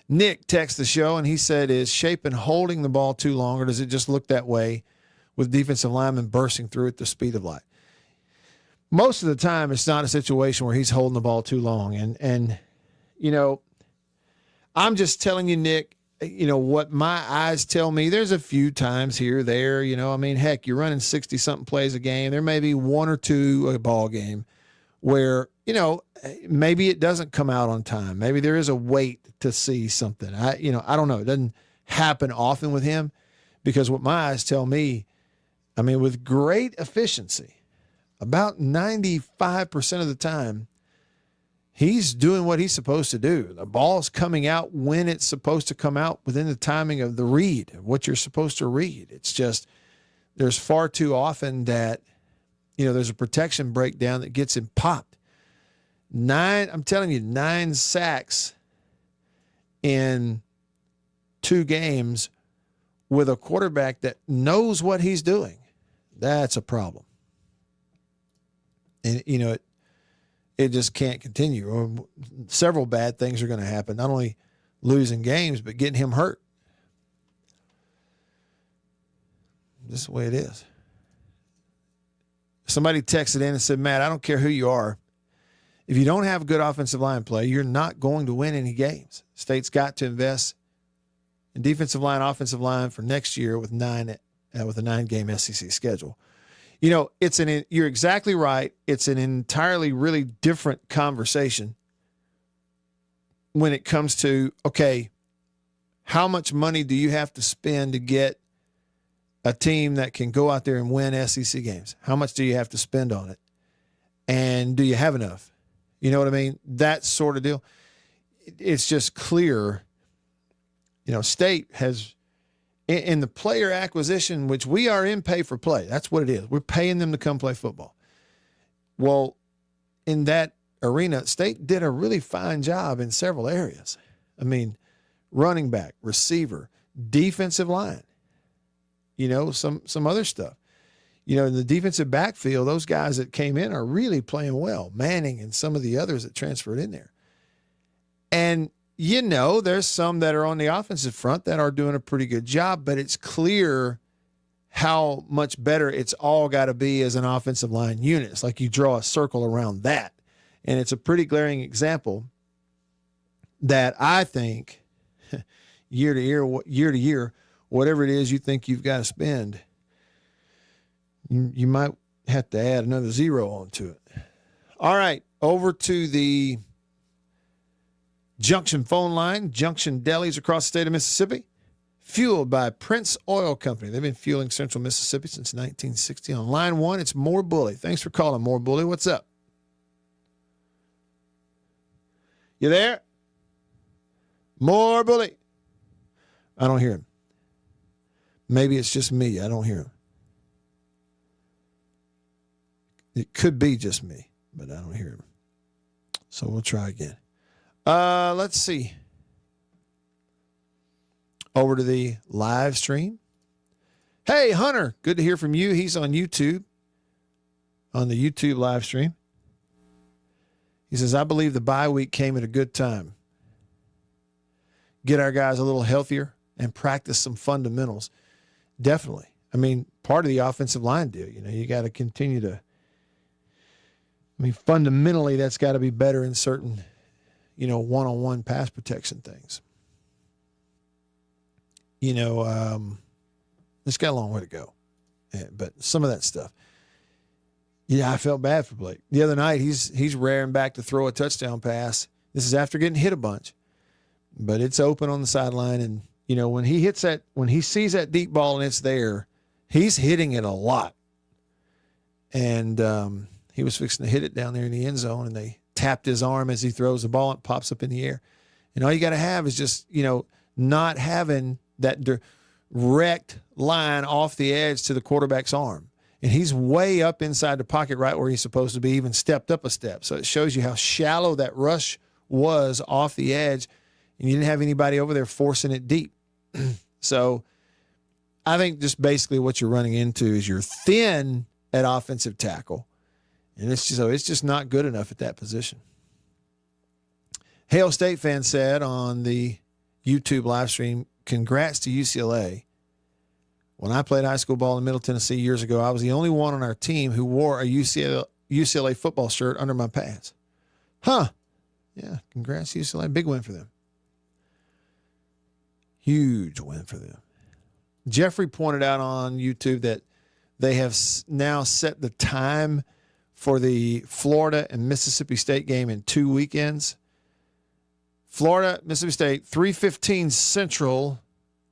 Nick texts the show, and he said, is Shapen holding the ball too long, or does it just look that way with defensive linemen bursting through at the speed of light? Most of the time, it's not a situation where he's holding the ball too long. And you know, I'm just telling you, Nick, you know, what my eyes tell me. There's a few times here or there, you know, I mean, heck, you're running 60-something plays a game. There may be one or two a ball game where, you know, maybe it doesn't come out on time. Maybe there is a wait to see something. I don't know. It doesn't happen often with him, because what my eyes tell me, I mean, with great efficiency, about 95% of the time, he's doing what he's supposed to do. The ball's coming out when it's supposed to come out within the timing of the read, what you're supposed to read. It's just there's far too often that, you know, there's a protection breakdown that gets him popped. I'm telling you, 9 sacks in 2 games with a quarterback that knows what he's doing. That's a problem. And, you know, it just can't continue. Or several bad things are going to happen, not only losing games, but getting him hurt. This is the way it is. Somebody texted in and said, Matt, I don't care who you are. If you don't have good offensive line play, you're not going to win any games. State's got to invest in defensive line, offensive line for next year with a 9-game SEC schedule. You know, you're exactly right. It's an entirely really different conversation when it comes to, okay, how much money do you have to spend to get a team that can go out there and win SEC games? How much do you have to spend on it? And do you have enough? You know what I mean? That sort of deal. It's just clear, you know, State has, in the player acquisition, which we are in pay for play. That's what it is. We're paying them to come play football. Well, in that arena, State did a really fine job in several areas. I mean, running back, receiver, defensive line, you know, some other stuff. You know, in the defensive backfield, those guys that came in are really playing well. Manning and some of the others that transferred in there. And, you know, there's some that are on the offensive front that are doing a pretty good job, but it's clear how much better it's all got to be as an offensive line unit. It's like you draw a circle around that. And it's a pretty glaring example that I think year to year, whatever it is you think you've got to spend, you might have to add another zero onto it. All right, over to the Junction phone line, Junction delis across the state of Mississippi, fueled by Prince Oil Company. They've been fueling Central Mississippi since 1960. On line 1, it's More Bully. Thanks for calling, More Bully. What's up? You there? More Bully. I don't hear him. Maybe it's just me. I don't hear him. It could be just me, but I don't hear him. So we'll try again. Let's see. Over to the live stream. Hey, Hunter, good to hear from you. He's on YouTube, on the YouTube live stream. He says, I believe the bye week came at a good time. Get our guys a little healthier and practice some fundamentals. Definitely. I mean, part of the offensive line deal, you know, you got to continue to, I mean, fundamentally, that's got to be better in certain, you know, one-on-one pass protection things. You know, it's got a long way to go. But some of that stuff. Yeah, I felt bad for Blake. The other night, he's raring back to throw a touchdown pass. This is after getting hit a bunch. but it's open on the sideline. And, you know, when he sees that deep ball and it's there, he's hitting it a lot. And he was fixing to hit it down there in the end zone, and they tapped his arm as he throws the ball and it pops up in the air. And all you got to have is just, you know, not having that direct line off the edge to the quarterback's arm. And he's way up inside the pocket right where he's supposed to be, even stepped up a step. So it shows you how shallow that rush was off the edge, and you didn't have anybody over there forcing it deep. So I think just basically what you're running into is you're thin at offensive tackle, and it's just not good enough at that position. Hail State fan said on the YouTube live stream, congrats to UCLA. When I played high school ball in Middle Tennessee years ago, I was the only one on our team who wore a UCLA football shirt under my pads. Huh. Yeah, congrats UCLA. Big win for them. Huge win for them. Jeffrey pointed out on YouTube that they have now set the time for the Florida and Mississippi State game in 2 weekends. Florida, Mississippi State, 3:15 Central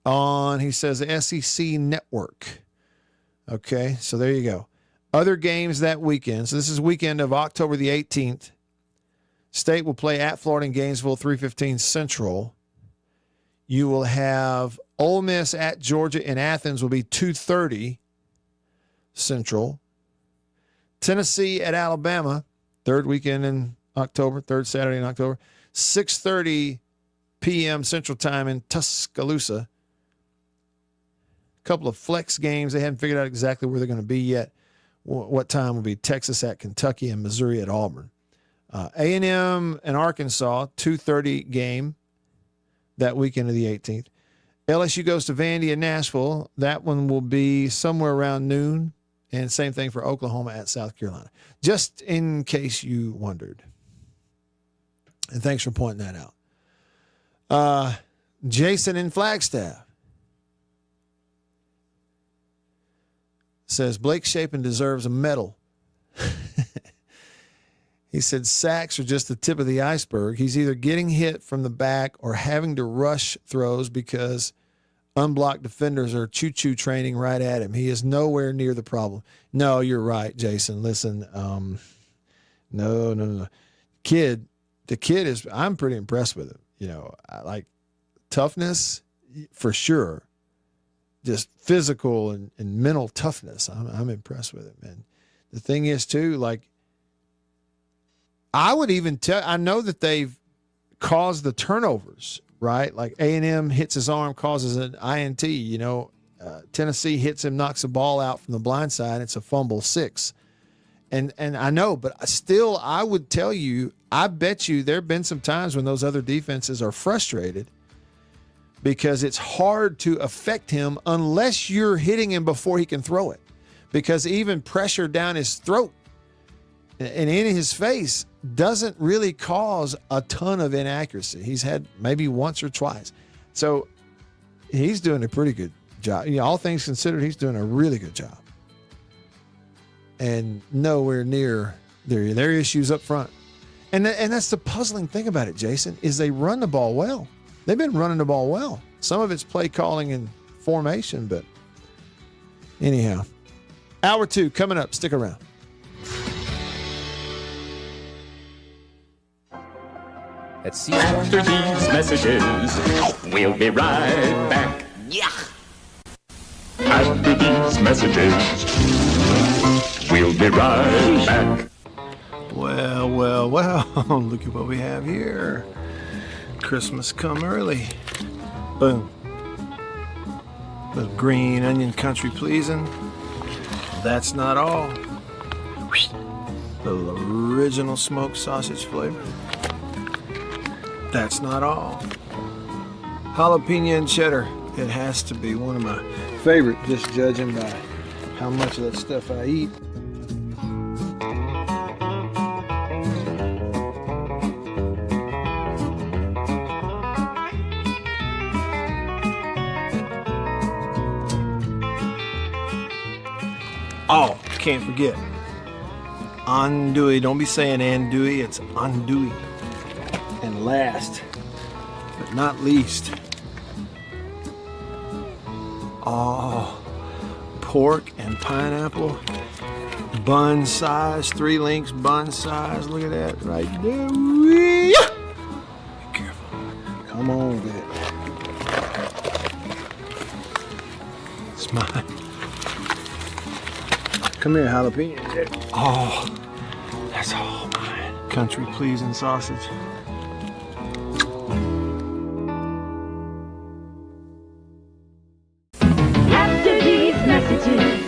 on, he says, the SEC Network. Okay, so there you go. Other games that weekend. So this is weekend of October the 18th. State will play at Florida in Gainesville, 3:15 Central. You will have Ole Miss at Georgia in Athens will be 2:30 Central. Tennessee at Alabama, third weekend in October, third Saturday in October, 6:30 p.m. Central Time in Tuscaloosa. Couple of flex games. They haven't figured out exactly where they're going to be yet. What time will be Texas at Kentucky and Missouri at Auburn. A&M and Arkansas, 2:30 game that weekend of the 18th. LSU goes to Vandy and Nashville. That one will be somewhere around noon. And same thing for Oklahoma at South Carolina. Just in case you wondered. And thanks for pointing that out. Jason in Flagstaff says Blake Shapen deserves a medal. He said sacks are just the tip of the iceberg. He's either getting hit from the back or having to rush throws because unblocked defenders are choo-choo training right at him. He is nowhere near the problem. No, you're right, Jason. Listen, no. The kid is, I'm pretty impressed with him. You know, I like toughness for sure. Just physical and mental toughness. I'm impressed with him. And the thing is too, like, I would even tell, I know that they've caused the turnovers, right? Like A&M hits his arm, causes an INT, you know, Tennessee hits him, knocks the ball out from the blind side. It's a fumble 6. And I know, but still, I would tell you, I bet you there have been some times when those other defenses are frustrated because it's hard to affect him unless you're hitting him before he can throw it. Because even pressure down his throat and in his face doesn't really cause a ton of inaccuracy. He's had maybe once or twice. So he's doing a pretty good job. You know, all things considered, he's doing a really good job. And nowhere near their issues up front. And that's the puzzling thing about it, Jason, is they run the ball well. They've been running the ball well. Some of it's play calling and formation, but anyhow. Hour 2 coming up. Stick around. After these messages, we'll be right back. Yeah. After these messages, we'll be right back. Well, look at what we have here. Christmas come early. Boom. Little green onion country pleasing. That's not all. Little original smoked sausage flavor. That's not all. Jalapeno and cheddar. It has to be one of my favorite, just judging by how much of that stuff I eat. Oh, can't forget. Andouille. Don't be saying andouille. It's andouille. And last, but not least, oh, pork and pineapple, bun size, 3 links bun size. Look at that right there. Be careful. Come on with it. It's mine. Come here, jalapeno. Oh, that's all mine. Country pleasing sausage. After these messages,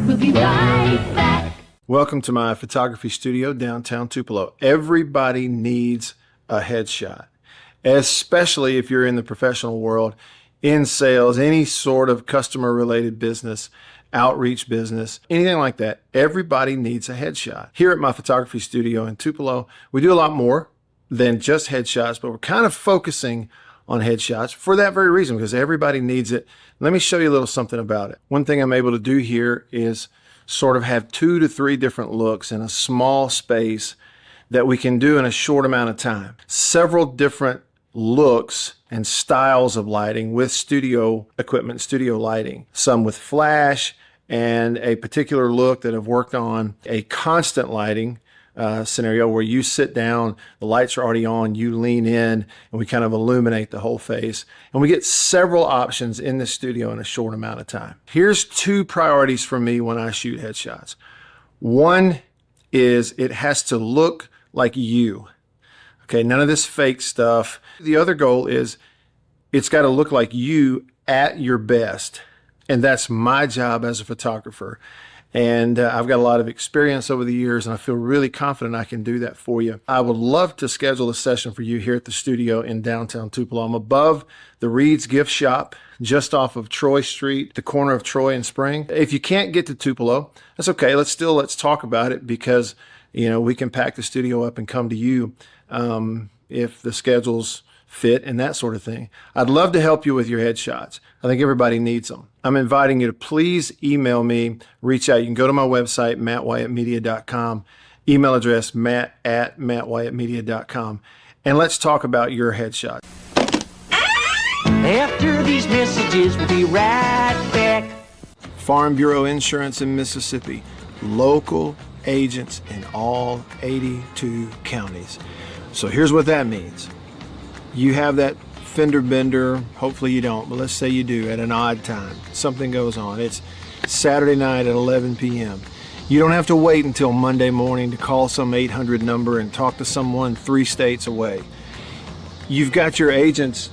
we'll be right back. Welcome to my photography studio downtown Tupelo. Everybody needs a headshot, especially if you're in the professional world, in sales, any sort of customer related business, outreach business, anything like that. Everybody needs a headshot. Here at my photography studio in Tupelo, we do a lot more than just headshots, but we're kind of focusing on headshots for that very reason, because everybody needs it. Let me show you a little something about it. One thing I'm able to do here is sort of have 2 to 3 different looks in a small space that we can do in a short amount of time. Several different looks and styles of lighting with studio equipment, studio lighting. Some with flash and a particular look that I've worked on a constant lighting scenario where you sit down, the lights are already on, you lean in, and we kind of illuminate the whole face. And we get several options in the studio in a short amount of time. Here's 2 priorities for me when I shoot headshots. One is it has to look like you. Okay, none of this fake stuff. The other goal is it's got to look like you at your best. And that's my job as a photographer. And I've got a lot of experience over the years, and I feel really confident I can do that for you. I would love to schedule a session for you here at the studio in downtown Tupelo. I'm above the Reed's Gift Shop, just off of Troy Street, the corner of Troy and Spring. If you can't get to Tupelo, that's okay. Let's talk about it, because we can pack the studio up and come to you if the schedules fit and that sort of thing. I'd love to help you with your headshots. I think everybody needs them. I'm inviting you to please email me, reach out. You can go to my website, mattwhyattmedia.com, email address matt@mattwhyattmedia.com, and let's talk about your headshot. After these messages, we'll be right back. Farm Bureau Insurance in Mississippi. Local agents in all 82 counties. So here's what that means. You have that fender bender, hopefully you don't, but let's say you do at an odd time. Something goes on. It's Saturday night at 11 p.m. You don't have to wait until Monday morning to call some 800 number and talk to someone 3 states away. You've got your agent's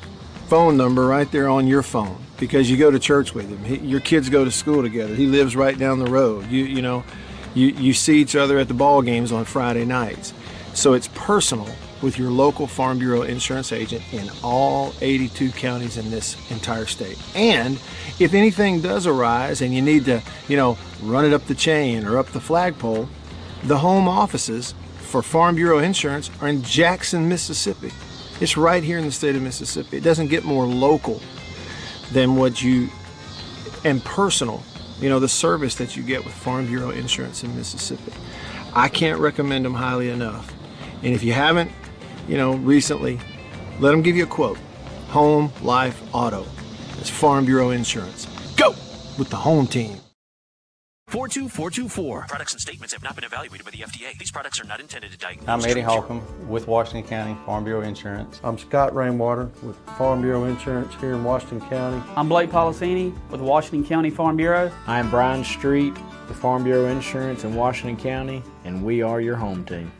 phone number right there on your phone because you go to church with him. Your kids go to school together. He lives right down the road. You see each other at the ball games on Friday nights. So it's personal with your local Farm Bureau insurance agent in all 82 counties in this entire state. And if anything does arise and you need to, run it up the chain or up the flagpole, the home offices for Farm Bureau Insurance are in Jackson, Mississippi. It's right here in the state of Mississippi. It doesn't get more local than and personal, the service that you get with Farm Bureau Insurance in Mississippi. I can't recommend them highly enough. And if you haven't, recently, let them give you a quote. Home, life, auto. It's Farm Bureau Insurance. Go with the home team. 42424. Products and statements have not been evaluated by the FDA. These products are not intended to diagnose. I'm Eddie Holcomb with Washington County Farm Bureau Insurance. I'm Scott Rainwater with Farm Bureau Insurance here in Washington County. I'm Blake Policini with Washington County Farm Bureau. I'm Brian Street with Farm Bureau Insurance in Washington County, and we are your home team.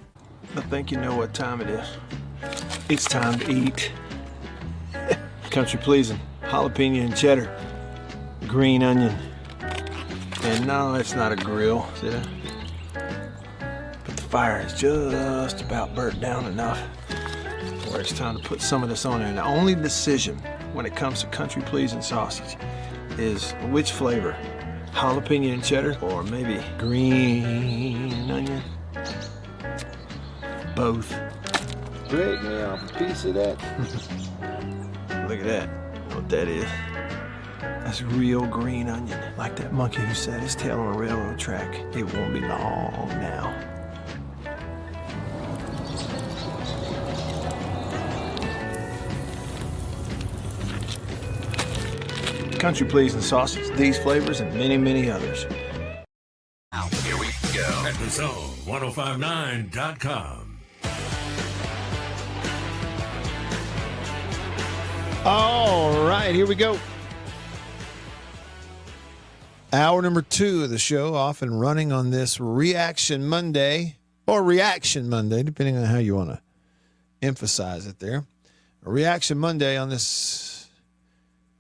I think you know what time it is. It's time to eat. Country pleasing, jalapeno and cheddar, green onion. And no, it's not a grill, see that? But the fire is just about burnt down enough where it's time to put some of this on there. And the only decision when it comes to country pleasing sausage is which flavor, jalapeno and cheddar or maybe green onion. Both. Break me off a piece of that. Look at that. What that is. That's real green onion. Like that monkey who set his tail on a railroad track. It won't be long now. Country Pleasing sausage, these flavors, and many, many others. Here we go. At the Zone 1059.com. All right, here we go. Hour number 2 of the show, off and running on this Reaction Monday, or Reaction Monday, depending on how you want to emphasize it there. A Reaction Monday on this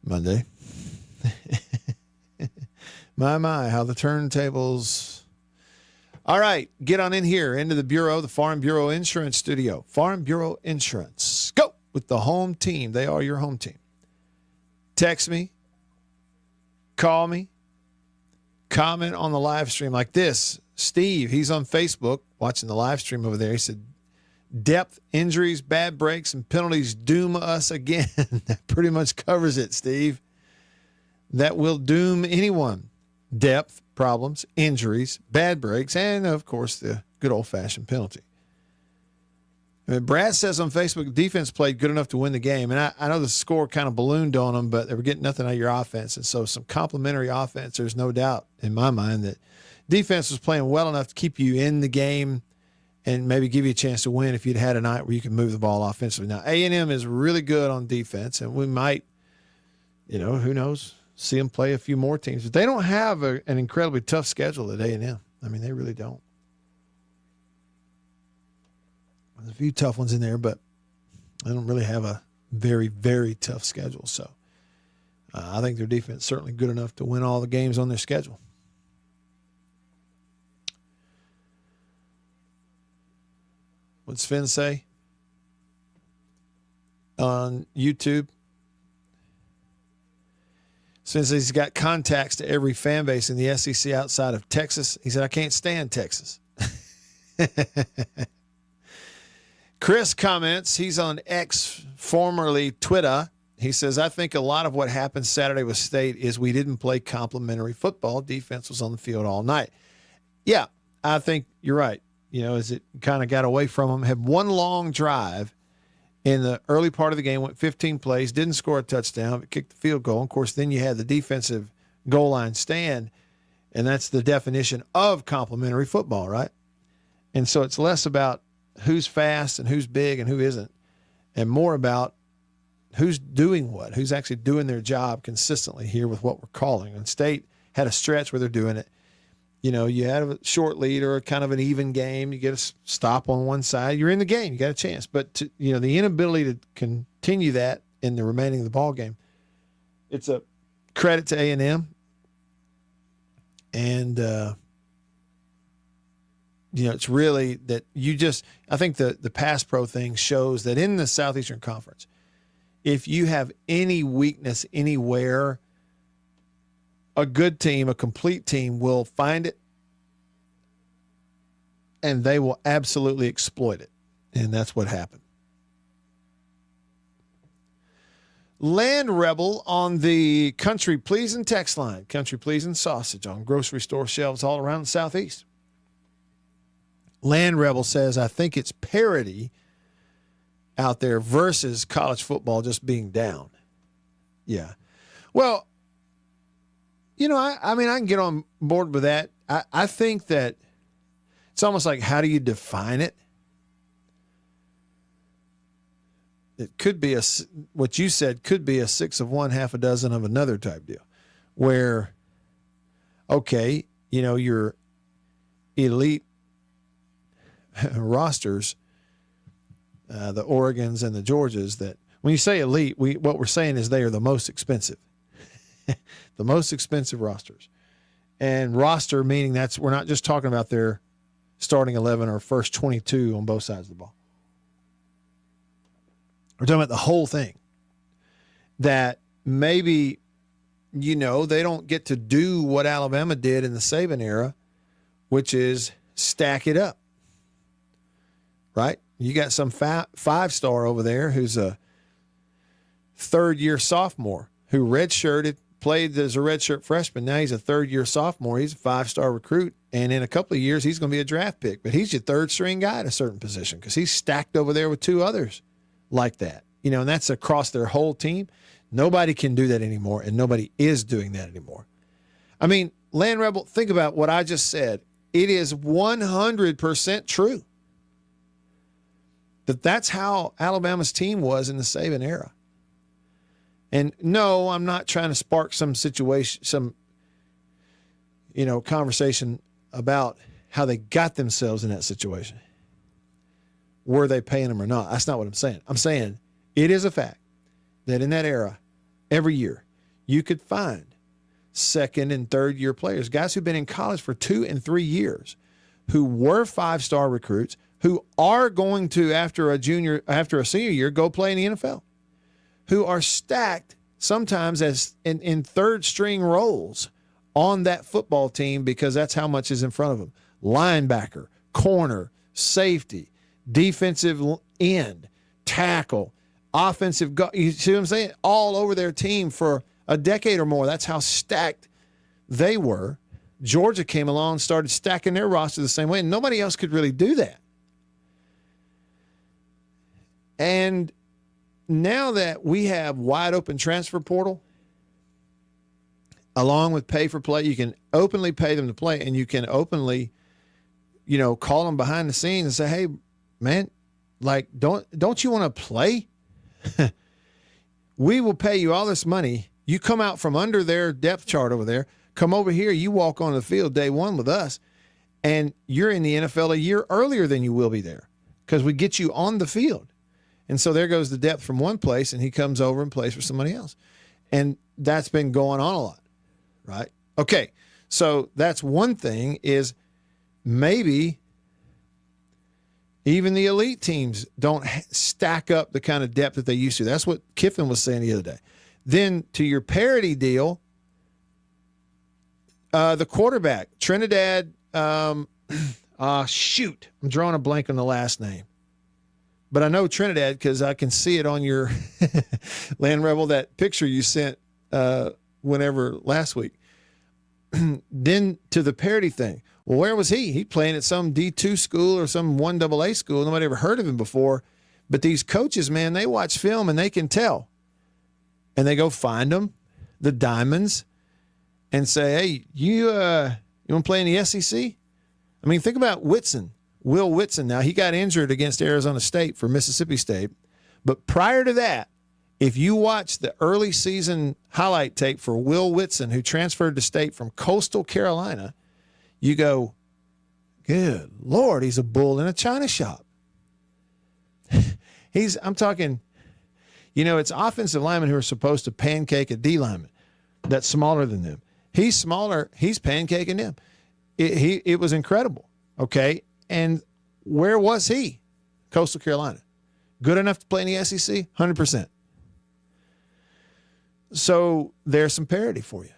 Monday. My, how the turntables. All right, get on in here, into the Bureau, the Farm Bureau Insurance Studio. Farm Bureau Insurance. Go with the home team. They are your home team. Text me, call me, comment on the live stream like this. Steve, he's on Facebook watching the live stream over there. He said, depth, injuries, bad breaks, and penalties doom us again. That pretty much covers it, Steve. That will doom anyone. Depth, problems, injuries, bad breaks, and, of course, the good old-fashioned penalty. I mean, Brad says on Facebook, defense played good enough to win the game. And I know the score kind of ballooned on them, but they were getting nothing out of your offense. And so some complimentary offense, there's no doubt in my mind that defense was playing well enough to keep you in the game and maybe give you a chance to win if you'd had a night where you could move the ball offensively. Now, A&M is really good on defense, and we might, who knows, see them play a few more teams. But they don't have an incredibly tough schedule at A&M. I mean, they really don't. There's a few tough ones in there, but they don't really have a very, very tough schedule. So I think their defense is certainly good enough to win all the games on their schedule. What'd Sven say on YouTube? Since he's got contacts to every fan base in the SEC outside of Texas, he said, I can't stand Texas. Chris comments, he's on X, formerly Twitter. He says, I think a lot of what happened Saturday with State is we didn't play complimentary football. Defense was on the field all night. Yeah, I think you're right. As it kind of got away from them, had one long drive in the early part of the game, went 15 plays, didn't score a touchdown, but kicked the field goal. And of course, then you had the defensive goal line stand, and that's the definition of complimentary football, right? And so it's less about who's fast and who's big and who isn't, and more about who's doing what, who's actually doing their job consistently here with what we're calling. And State had a stretch where they're doing it. You had a short lead or kind of an even game. You get a stop on one side, you're in the game. You got a chance. But the inability to continue that in the remaining of the ball game, it's a credit to A&M. And it's really that I think the pass pro thing shows that in the Southeastern Conference, if you have any weakness anywhere, a good team, a complete team will find it, and they will absolutely exploit it. And that's what happened. Land Rebel on the Country Pleasing text line. Country Pleasing sausage on grocery store shelves all around the Southeast. Land Rebel says, I think it's parity out there versus college football just being down. Yeah. Well, I mean, I can get on board with that. I think that it's almost like, how do you define it? It could be what you said could be a 6 of one, half a dozen of another type deal where, okay, your elite rosters, the Oregons and the Georgias, that when you say elite, what we're saying is they are the most expensive. The most expensive rosters. And roster meaning we're not just talking about their starting 11 or first 22 on both sides of the ball. We're talking about the whole thing. That maybe, they don't get to do what Alabama did in the Saban era, which is stack it up. Right? You got some five-star over there who's a third-year sophomore who redshirted, played as a redshirt freshman. Now he's a third-year sophomore. He's a 5-star recruit. And in a couple of years, he's going to be a draft pick. But he's your third-string guy at a certain position because he's stacked over there with 2 others like that. and that's across their whole team. Nobody can do that anymore, and nobody is doing that anymore. I mean, Land Rebel, think about what I just said. It is 100% true that's how Alabama's team was in the Saban era. And no, I'm not trying to spark some situation, conversation about how they got themselves in that situation. Were they paying them or not? That's not what I'm saying. I'm saying it is a fact that in that era, every year, you could find second and third year players, guys who've been in college for 2 and 3 years, who were 5-star recruits, who are going to, after a senior year, go play in the NFL, who are stacked sometimes as in third string roles on that football team because that's how much is in front of them. Linebacker, corner, safety, defensive end, tackle, offensive guard. You see what I'm saying? All over their team for a decade or more. That's how stacked they were. Georgia came along and started stacking their roster the same way, and nobody else could really do that. And now that we have wide open transfer portal, along with pay for play, you can openly pay them to play, and you can openly, call them behind the scenes and say, hey, man, like, don't you want to play? We will pay you all this money. You come out from under their depth chart over there, come over here, you walk on the field day one with us, and you're in the NFL a year earlier than you will be there because we get you on the field. And so there goes the depth from one place, and he comes over and plays for somebody else. And that's been going on a lot, right? Okay, so that's one thing is maybe even the elite teams don't stack up the kind of depth that they used to. That's what Kiffin was saying the other day. Then to your parity deal, the quarterback, Trinidad, I'm drawing a blank on the last name. But I know Trinidad because I can see it on your Land Rebel, that picture you sent whenever last week. Then to the parity thing. Well, where was he? He playing at some D2 school or some 1AA school. Nobody ever heard of him before. But these coaches, man, they watch film and they can tell. And they go find them, the diamonds, and say, hey, you want to play in the SEC? I mean, think about Whitson. Will Whitson. Now, he got injured against Arizona State for Mississippi State. But prior to that, if you watch the early season highlight tape for Will Whitson, who transferred to State from Coastal Carolina, you go, good Lord, he's a bull in a china shop. I'm talking, it's offensive linemen who are supposed to pancake a D lineman that's smaller than them. He's smaller. He's pancaking them. It was incredible. Okay. And where was he? Coastal Carolina. Good enough to play in the SEC? 100%. So there's some parity for you.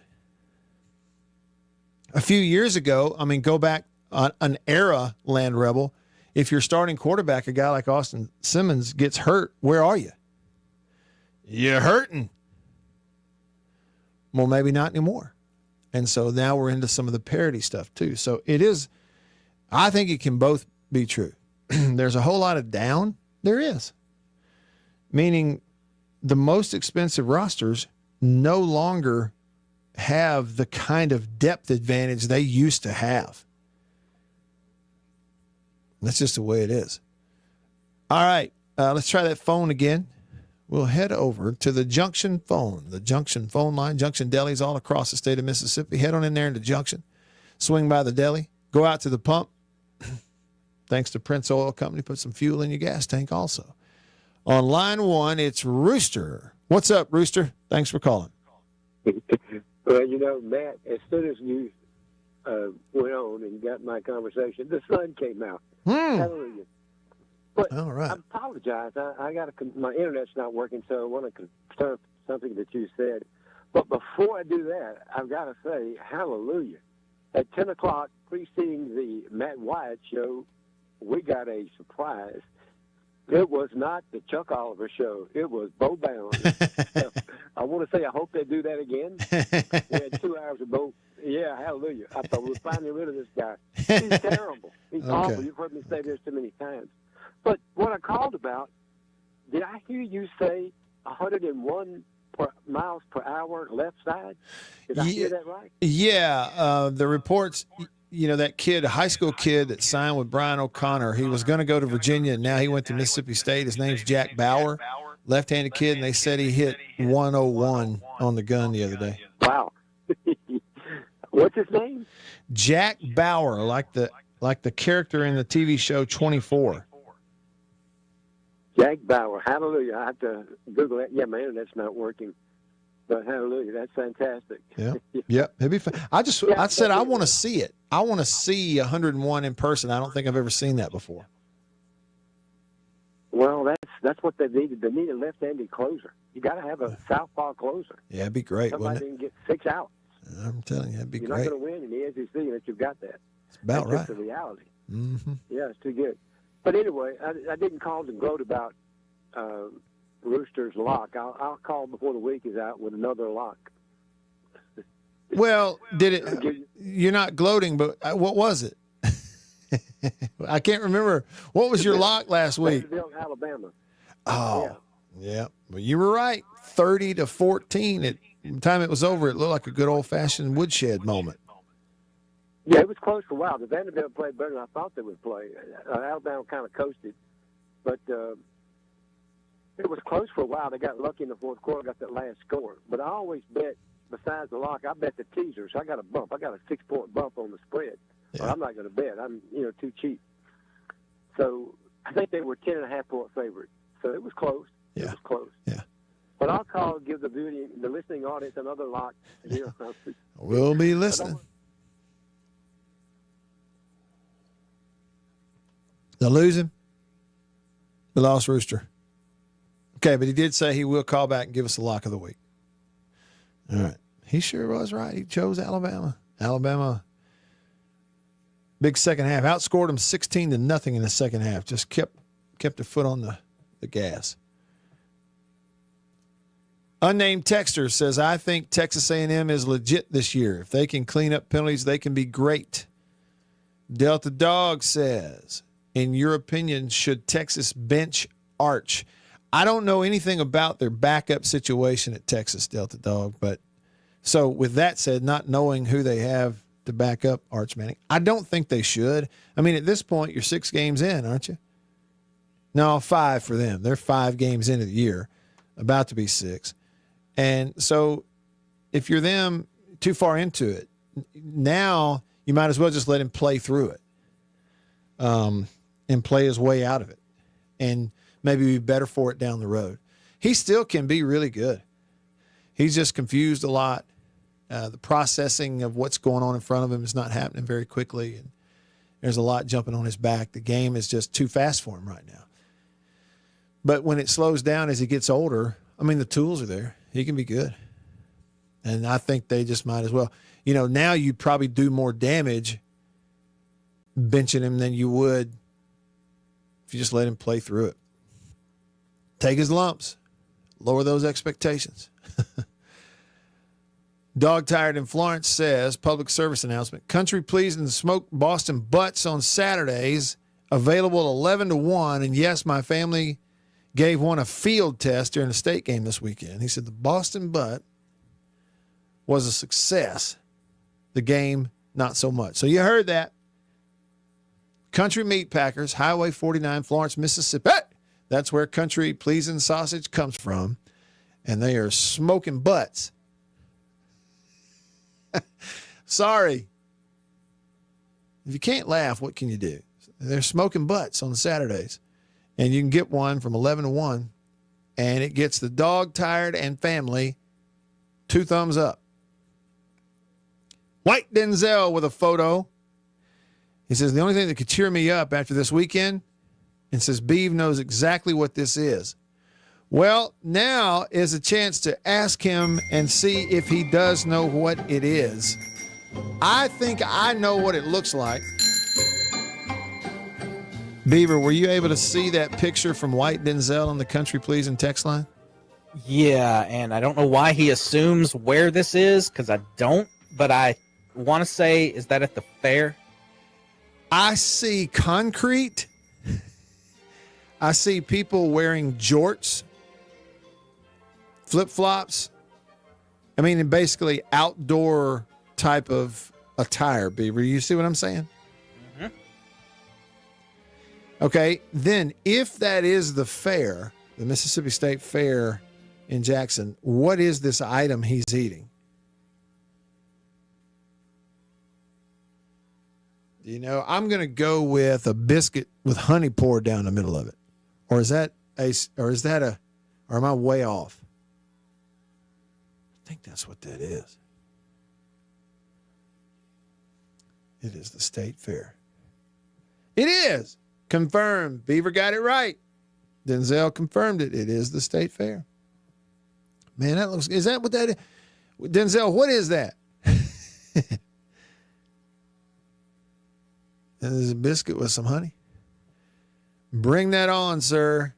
A few years ago, go back an era, Land Rebel, if your starting quarterback, a guy like Austin Simmons, gets hurt, where are you? You're hurting. Well, maybe not anymore. And so now we're into some of the parity stuff too. So it is, I think it can both be true. There's a whole lot of down. There is. Meaning the most expensive rosters no longer have the kind of depth advantage they used to have. That's just the way it is. All right, let's try that phone again. We'll head over to the Junction phone line. Junction delis all across the state of Mississippi. Head on in there into Junction. Swing by the deli. Go out to the pump. Thanks to Prince Oil Company, put some fuel in your gas tank also. On line one, it's Rooster. What's up, Rooster? Thanks for calling. Well, Matt, as soon as you went on and got my conversation, the sun came out. Hallelujah. But all right. I apologize. I got my internet's not working, so I want to confirm something that you said. But before I do that, I've got to say hallelujah. At 10 o'clock, preceding the Matt Wyatt show, we got a surprise. It was not the Chuck Oliver show. It was Bo Bound. I want to say I hope they do that again. We had 2 hours of Bo. Yeah, hallelujah. I thought we were finally rid of this guy. He's terrible. He's awful. You've heard me say this too many times. But what I called about did I hear you say 101 miles per hour left side? Did I hear that right? Yeah, the reports, that kid, a high school kid that signed with Brian O'Connor, he was going to go to Virginia, and now he went to Mississippi State. His name's Jack Bauer, left-handed kid, and they said he hit 101 on the gun the other day. Wow. What's his name? Jack Bauer, like the character in the TV show 24. Jack Bauer. Hallelujah. I have to Google that. Yeah, my internet's not working. But hallelujah, that's fantastic. Yeah, yeah, it'd be fun. I said I want to see it. I want to see 101 in person. I don't think I've ever seen that before. Well, that's what they needed. They need a left-handed closer. You got to have a southpaw closer. Yeah, it'd be great. Somebody can get 6 outs. I'm telling you, that'd be You're great. You're not going to win in the SEC unless you've got that. It's about that's right. Just the reality. Mm-hmm. Yeah, it's too good. But anyway, I didn't call to gloat about Rooster's lock. I'll call before the week is out with another lock. Well, you're not gloating, but what was it? I can't remember. What was your lock last week? Alabama. Oh, yeah. Well, you were right. 30-14. At the time it was over, it looked like a good old-fashioned woodshed moment. Yeah, it was close for a while. The Vanderbilt played better than I thought they would play. Alabama kind of coasted, but it was close for a while. They got lucky in the fourth quarter, got that last score. But I always bet, besides the lock, I bet the teaser. So I got a bump. I got a 6-point bump on the spread. Yeah. Well, I'm not going to bet. I'm too cheap. So I think they were 10.5-point favorite. So it was close. Yeah. It was close. Yeah. But I'll call, give the listening audience another lock. We'll be listening. They lose him? We lost Rooster. Okay, but he did say he will call back and give us a lock of the week. All right. He sure was right. He chose Alabama. Alabama, big second half. Outscored them 16-0 in the second half. Just kept their foot on the gas. Unnamed texter says, I think Texas A&M is legit this year. If they can clean up penalties, they can be great. Delta Dog says, in your opinion, should Texas bench Arch? I don't know anything about their backup situation at Texas, Delta Dog, but so with that said, not knowing who they have to back up Arch Manning, I don't think they should. I mean, at this point, you're 6 games in, aren't you? No, 5 for them. They're 5 games into the year, about to be 6. And so if you're them too far into it, now you might as well just let him play through it and play his way out of it and maybe be better for it down the road. He still can be really good. He's just confused a lot. The processing of what's going on in front of him is not happening very quickly, and there's a lot jumping on his back. The game is just too fast for him right now. But when it slows down as he gets older, I mean, the tools are there. He can be good. And I think they just might as well. Now you'd probably do more damage benching him than you would if you just let him play through it. Take his lumps. Lower those expectations. Dog Tired in Florence says, public service announcement, country pleasing smoked Boston butts on Saturdays, available 11-1. And yes, my family gave one a field test during the state game this weekend. He said the Boston butt was a success. The game, not so much. So you heard that. Country Meat Packers, Highway 49, Florence, Mississippi. That's where country pleasing sausage comes from. And they are smoking butts. Sorry. If you can't laugh, what can you do? They're smoking butts on Saturdays. And you can get one from 11-1. And it gets the Dog Tired and family 2 thumbs up. White Denzel with a photo. He says, the only thing that could cheer me up after this weekend, and says, Beeve knows exactly what this is. Well, now is a chance to ask him and see if he does know what it is. I think I know what it looks like. Beaver, were you able to see that picture from White Denzel on the Country Pleasing text line? Yeah, and I don't know why he assumes where this is, because I don't, but I want to say, is that at the fair? I see concrete. I see people wearing jorts, flip-flops. I mean, basically outdoor type of attire, Beaver. You see what I'm saying? Mm-hmm. Okay, then if that is the fair, the Mississippi State Fair in Jackson, what is this item he's eating? You know, I'm going to go with a biscuit with honey poured down the middle of it. Or am I way off? I think that's what that is. It is the State Fair. It is. Confirmed. Beaver got it right. Denzel confirmed it. It is the State Fair. Man, that looks, is that what that is? Denzel, what is that? There's a biscuit with some honey. Bring that on, sir.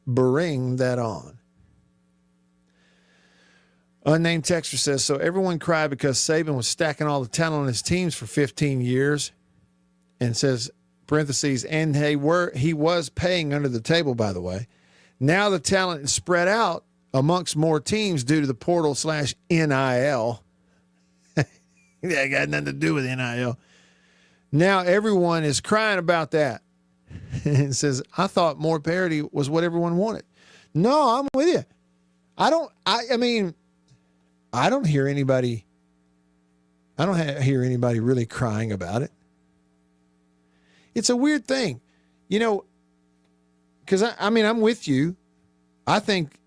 Bring that on. Unnamed texter says, so everyone cried because Saban was stacking all the talent on his teams for 15 years. And says, parentheses, and he was paying under the table, by the way. Now the talent is spread out amongst more teams due to the portal/NIL. That got nothing to do with NIL. Now everyone is crying about that. And says, I thought more parity was what everyone wanted. No, I'm with you. I don't hear anybody really crying about it. It's a weird thing, you know, because I'm with you. I think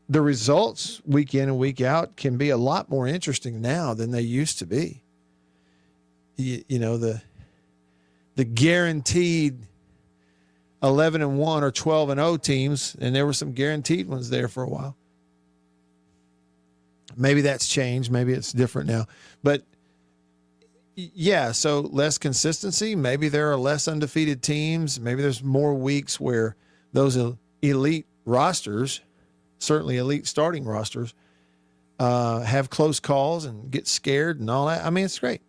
the results week in and week out can be a lot more interesting now than they used to be. You know, the guaranteed 11-1 or 12-0 teams, and there were some guaranteed ones there for a while. Maybe that's changed. Maybe it's different now. But yeah, so less consistency. Maybe there are less undefeated teams. Maybe there's more weeks where those elite rosters, certainly elite starting rosters, have close calls and get scared and all that. I mean, it's great.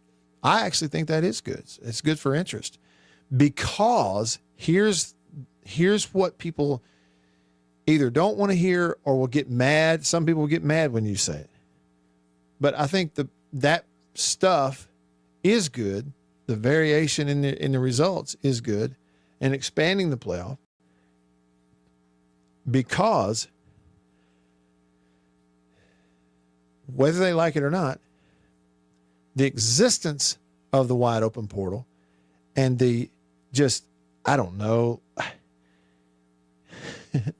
I actually think that is good. It's good for interest because here's what people either don't want to hear or will get mad. Some people will get mad when you say it. But I think that stuff is good. The variation in the results is good, and expanding the playoff because whether they like it or not, the existence of the wide open portal and the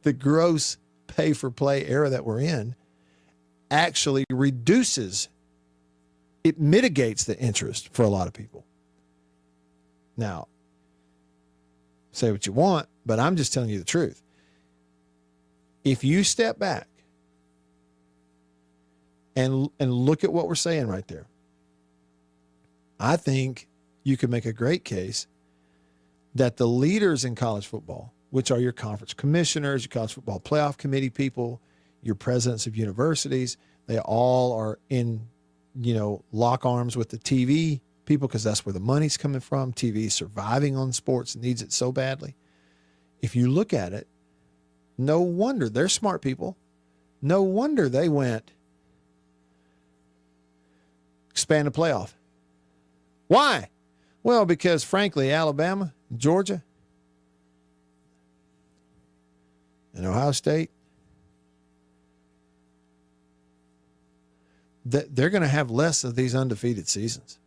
the gross pay for play era that we're in actually mitigates the interest for a lot of people. Now, say what you want, but I'm just telling you the truth. If you step back and look at what we're saying right there, I think you could make a great case that the leaders in college football, which are your conference commissioners, your college football playoff committee people, your presidents of universities, they all are in, lock arms with the TV people because that's where the money's coming from. TV is surviving on sports and needs it so badly. If you look at it, no wonder they're smart people. No wonder they went expand the playoff. Why? Well, because frankly, Alabama, Georgia, and Ohio State, they're going to have less of these undefeated seasons.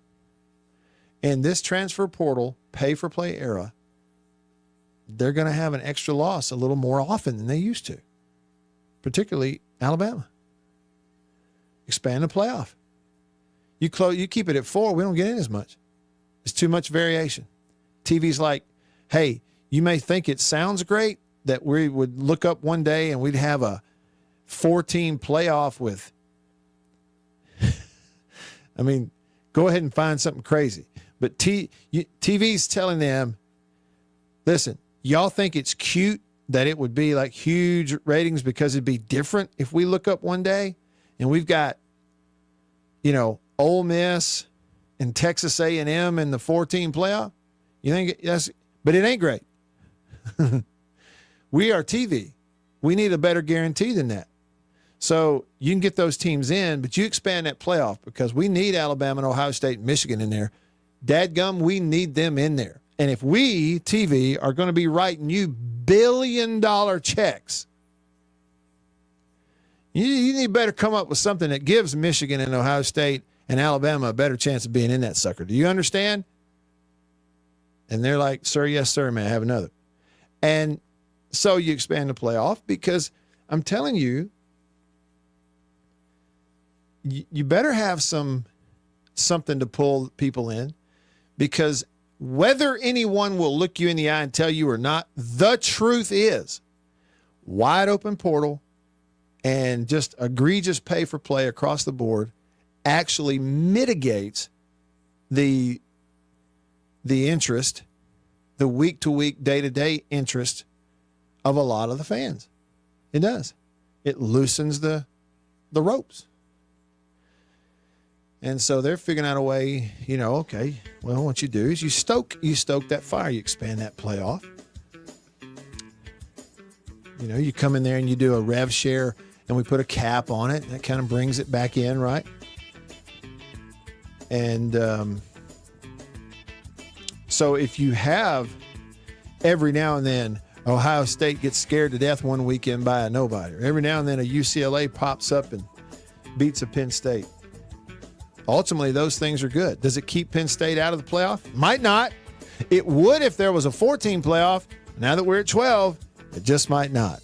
And this transfer portal pay-for-play era, they're going to have an extra loss a little more often than they used to, particularly Alabama. Expand the playoff. You keep it at 4, we don't get in as much. It's too much variation. TV's like, hey, you may think it sounds great that we would look up one day and we'd have a 4-team playoff with, go ahead and find something crazy. But TV's telling them, listen, y'all think it's cute that it would be like huge ratings because it'd be different if we look up one day and we've got, Ole Miss and Texas A&M in the 4-team playoff. You think but it ain't great. We are TV. We need a better guarantee than that. So you can get those teams in, but you expand that playoff because we need Alabama and Ohio State and Michigan in there. Dadgum, we need them in there. And if we, TV, are going to be writing you billion-dollar checks, you need better come up with something that gives Michigan and Ohio State and Alabama a better chance of being in that sucker. Do you understand? And they're like, sir, yes, sir, may I have another? And so you expand the playoff because I'm telling you, you better have something to pull people in, because whether anyone will look you in the eye and tell you or not, the truth is wide open portal and just egregious pay for play across the board actually mitigates the interest, the week-to-week, day-to-day interest of a lot of the fans. It does. It loosens the ropes. And so they're figuring out a way, okay, well, what you do is you stoke that fire, you expand that playoff. You come in there and you do a rev share and we put a cap on it. That kind of brings it back in, right? And so if you have every now and then Ohio State gets scared to death one weekend by a nobody, or every now and then a UCLA pops up and beats a Penn State. Ultimately, those things are good. Does it keep Penn State out of the playoff? Might not. It would if there was a 14 playoff. Now that we're at 12, it just might not.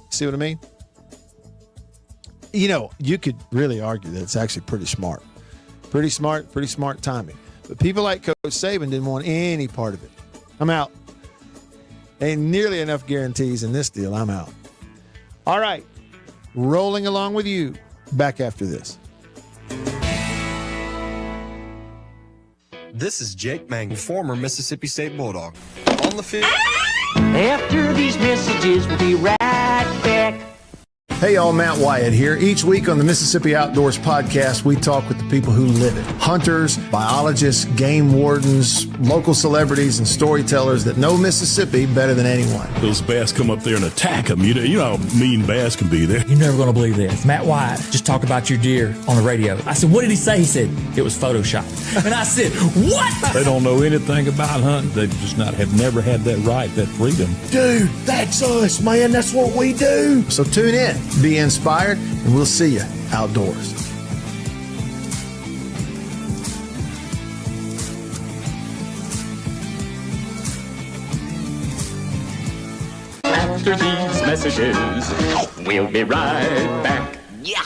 See what I mean? You could really argue that it's actually pretty smart. Pretty smart timing. But people like Coach Saban didn't want any part of it. I'm out. Ain't nearly enough guarantees in this deal. I'm out. All right. Rolling along with you. Back after this. This is Jake Mangle, former Mississippi State Bulldog. On the field. After these messages, we'll be right back. Hey y'all, Matt Wyatt here. Each week on the Mississippi Outdoors Podcast, we talk with the people who live it. Hunters, biologists, game wardens, local celebrities, and storytellers that know Mississippi better than anyone. Those bass come up there and attack them. You know how mean bass can be there. You're never going to believe this. Matt Wyatt just talked about your deer on the radio. I said, what did he say? He said, it was Photoshopped. And I said, what? They don't know anything about hunting. They just have never had that right, that freedom. Dude, that's us, man. That's what we do. So tune in. Be inspired, and we'll see you outdoors. After these messages, we'll be right back. Yeah.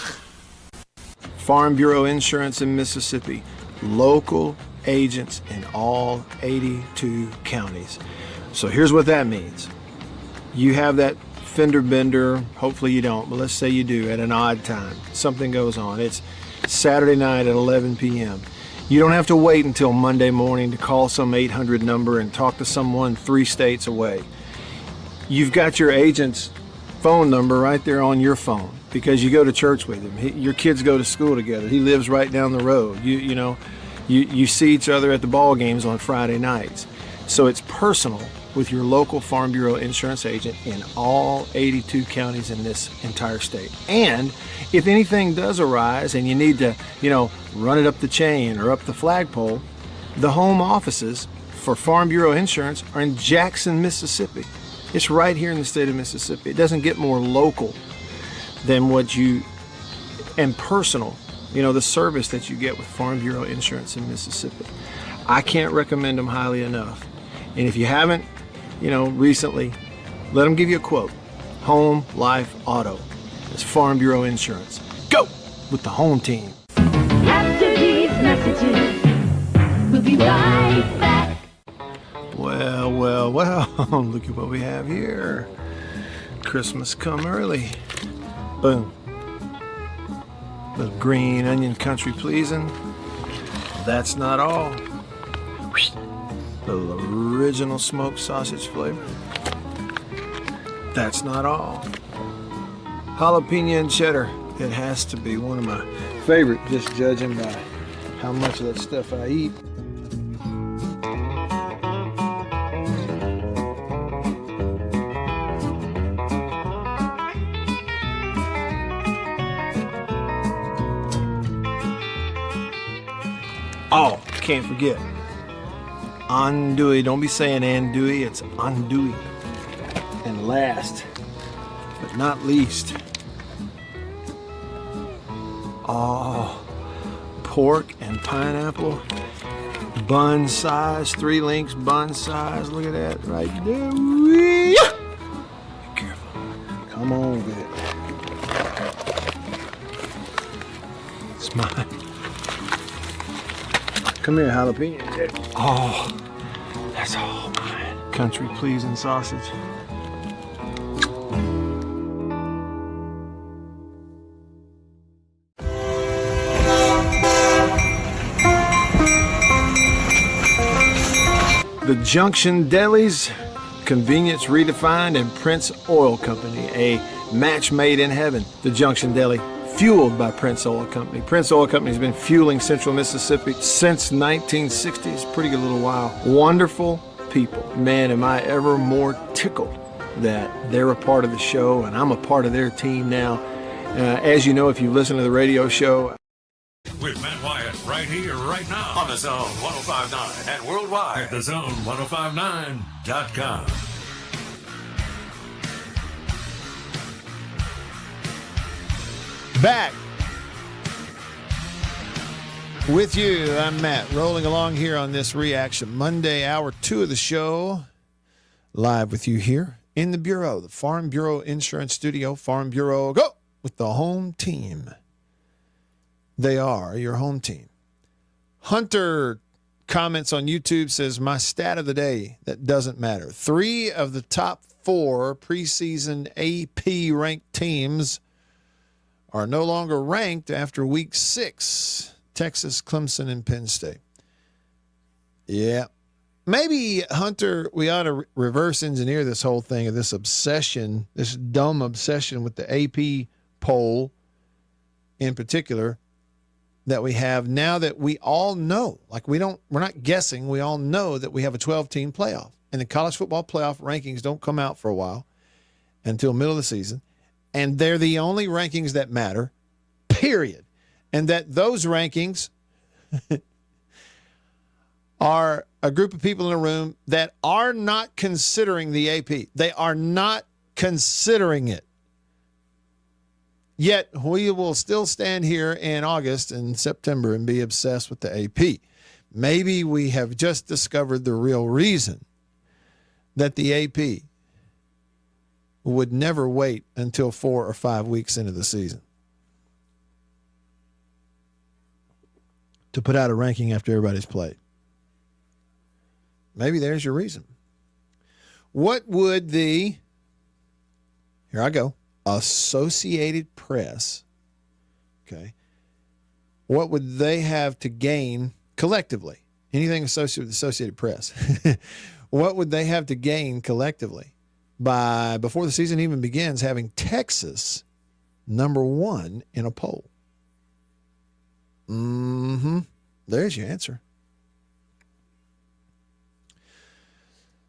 Farm Bureau Insurance in Mississippi. Local agents in all 82 counties. So here's what that means. You have that fender bender, hopefully you don't, but let's say you do at an odd time. Something goes on. It's Saturday night at 11 p.m. You don't have to wait until Monday morning to call some 800 number and talk to someone 3 states away. You've got your agent's phone number right there on your phone because you go to church with him. Your kids go to school together. He lives right down the road. You see each other at the ball games on Friday nights. So it's personal with your local Farm Bureau insurance agent in all 82 counties in this entire state. And if anything does arise and you need to, run it up the chain or up the flagpole, the home offices for Farm Bureau Insurance are in Jackson, Mississippi. It's right here in the state of Mississippi. It doesn't get more local than and personal, the service that you get with Farm Bureau Insurance in Mississippi. I can't recommend them highly enough. And if you haven't, recently, let them give you a quote. Home, life, auto. It's Farm Bureau Insurance. Go with the home team. After these messages, we'll be right back. Well, look at what we have here. Christmas come early. Boom. Little green onion country pleasing. That's not all. Little original smoked sausage flavor. That's not all. Jalapeno and cheddar. It has to be one of my favorite, just judging by how much of that stuff I eat. Oh, can't forget. Andouille. Don't be saying andouille, it's andouille. And last, but not least, pork and pineapple. Bun size, 3 links, bun size. Look at that right there. Be careful. Come on with it. It's mine. Come here, jalapeno. Oh, that's all mine. Country pleasing sausage. The Junction Deli's, convenience redefined, and Prince Oil Company, a match made in heaven. The Junction Deli, fueled by Prince Oil Company. Prince Oil Company has been fueling Central Mississippi since 1960. It's a pretty good little while. Wonderful people. Man, am I ever more tickled that they're a part of the show and I'm a part of their team now. As you know, if you listen to the radio show, with Matt Wyatt right here, right now on the Zone 105.9 and worldwide at thezone1059.com. Back with you. I'm Matt, rolling along here on this Reaction Monday, hour 2 of the show. Live with you here in the Bureau, the Farm Bureau Insurance Studio. Farm Bureau, go with the home team. They are your home team. Hunter comments on YouTube, says, my stat of the day that doesn't matter. 3 of the top 4 preseason AP ranked teams are no longer ranked after week 6. Texas, Clemson, and Penn State. Yeah. Maybe, Hunter, we ought to reverse engineer this whole thing of this obsession, this dumb obsession with the AP poll in particular that we have now that we all know, like we're not guessing, we all know that we have a 12-team playoff. And the college football playoff rankings don't come out for a while until middle of the season. And they're the only rankings that matter, period. And that those rankings are a group of people in a room that are not considering the AP. They are not considering it. Yet we will still stand here in August and September and be obsessed with the AP. Maybe we have just discovered the real reason that the AP would never wait until 4 or 5 weeks into the season to put out a ranking after everybody's played. Maybe there's your reason. What would here I go, Associated Press, okay, what would they have to gain collectively? Anything associated with the Associated Press. What would they have to gain collectively by, before the season even begins, having Texas number 1 in a poll? There's your answer.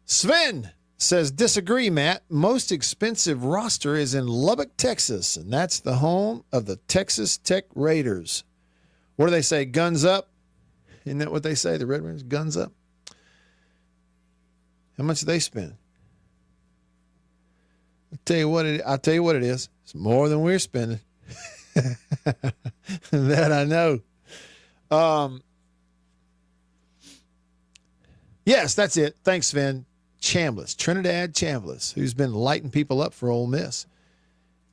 Sven says, disagree, Matt. Most expensive roster is in Lubbock, Texas, and that's the home of the Texas Tech Raiders. What do they say? Guns up? Isn't that what they say? The Red Raiders, guns up? How much do they spend? I'll tell you what it is. It's more than we're spending. That I know. Yes, that's it. Thanks, Sven. Trinidad Chambliss, who's been lighting people up for Ole Miss.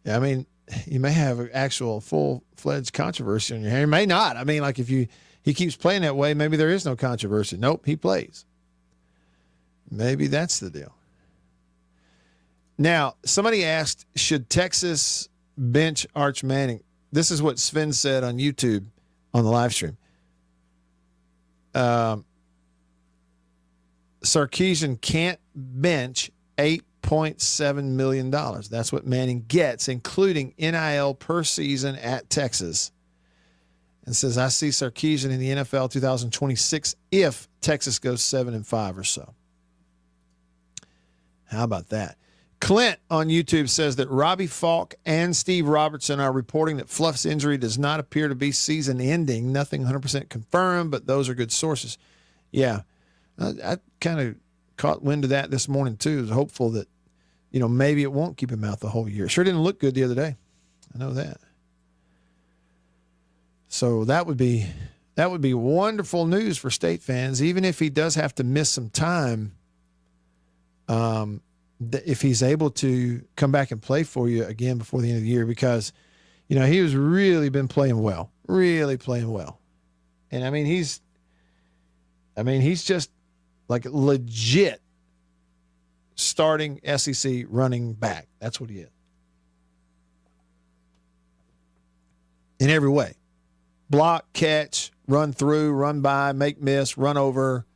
I mean, you may have an actual full-fledged controversy on your hands. You may not. I mean, like he keeps playing that way, maybe there is no controversy. Nope, he plays. Maybe that's the deal. Now, somebody asked, should Texas bench Arch Manning? This is what Sven said on YouTube on the live stream. Sarkisian can't bench $8.7 million. That's what Manning gets, including NIL per season at Texas. And says, I see Sarkisian in the NFL 2026 if Texas goes 7-5 or so. How about that? Clint on YouTube says that Robbie Falk and Steve Robertson are reporting that Fluff's injury does not appear to be season-ending. Nothing 100% confirmed, but those are good sources. Yeah, I kind of caught wind of that this morning too. I was hopeful that, maybe it won't keep him out the whole year. Sure didn't look good the other day. I know that. So that would be wonderful news for State fans, even if he does have to miss some time. If he's able to come back and play for you again before the end of the year, because, he has really been playing well, really playing well. And he's just like legit starting SEC running back. That's what he is. In every way. Block, catch, run through, run by, make miss, run over.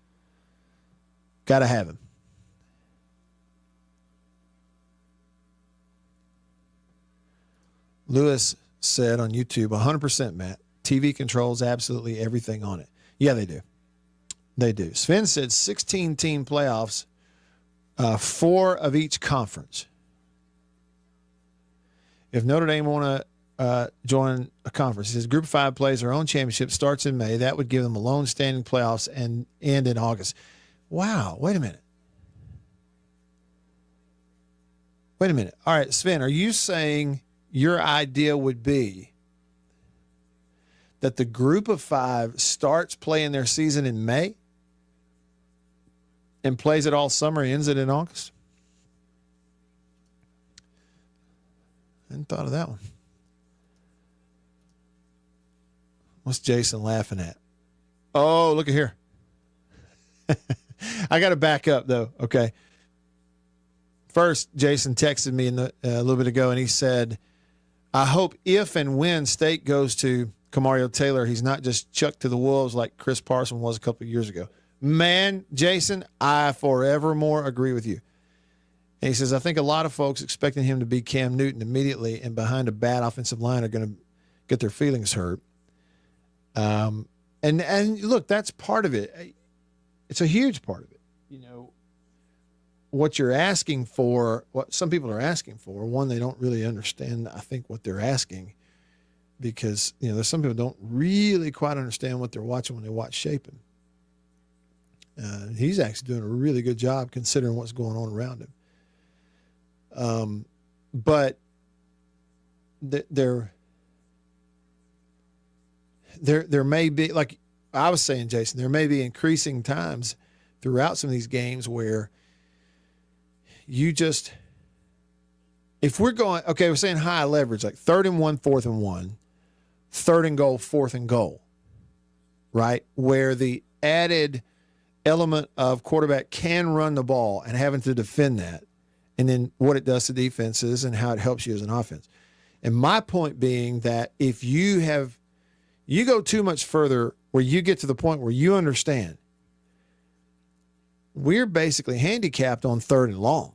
Got to have him. Lewis said on YouTube, 100%, Matt. TV controls absolutely everything on it. Yeah, they do. They do. Sven said 16-team playoffs, 4 of each conference. If Notre Dame want to join a conference, he says Group of 5 plays their own championship, starts in May. That would give them a lone standing playoffs and end in August. Wow. Wait a minute. All right, Sven, are you saying your idea would be that the Group of 5 starts playing their season in May and plays it all summer, ends it in August? I hadn't thought of that one. What's Jason laughing at? Oh, look at here. I got to back up, though, okay? First, Jason texted me a little bit ago, and he said, I hope if and when State goes to Camario Taylor, he's not just chucked to the wolves like Chris Parson was a couple of years ago. Man, Jason, I forevermore agree with you. And he says, I think a lot of folks expecting him to be Cam Newton immediately and behind a bad offensive line are going to get their feelings hurt. And look, that's part of it. It's a huge part of it. What you're asking for, what some people are asking for, one, they don't really understand, I think, what they're asking, because, there's some people don't really quite understand what they're watching when they watch Shapen. He's actually doing a really good job considering what's going on around him. But there may be, like I was saying, Jason, there may be increasing times throughout some of these games where if we're going, okay, we're saying high leverage, like 3rd and 1, 4th and 1, 3rd and goal, 4th and goal, right? Where the added element of quarterback can run the ball and having to defend that, and then what it does to defenses and how it helps you as an offense. And my point being that if you go too much further where you get to the point where you understand we're basically handicapped on 3rd and long.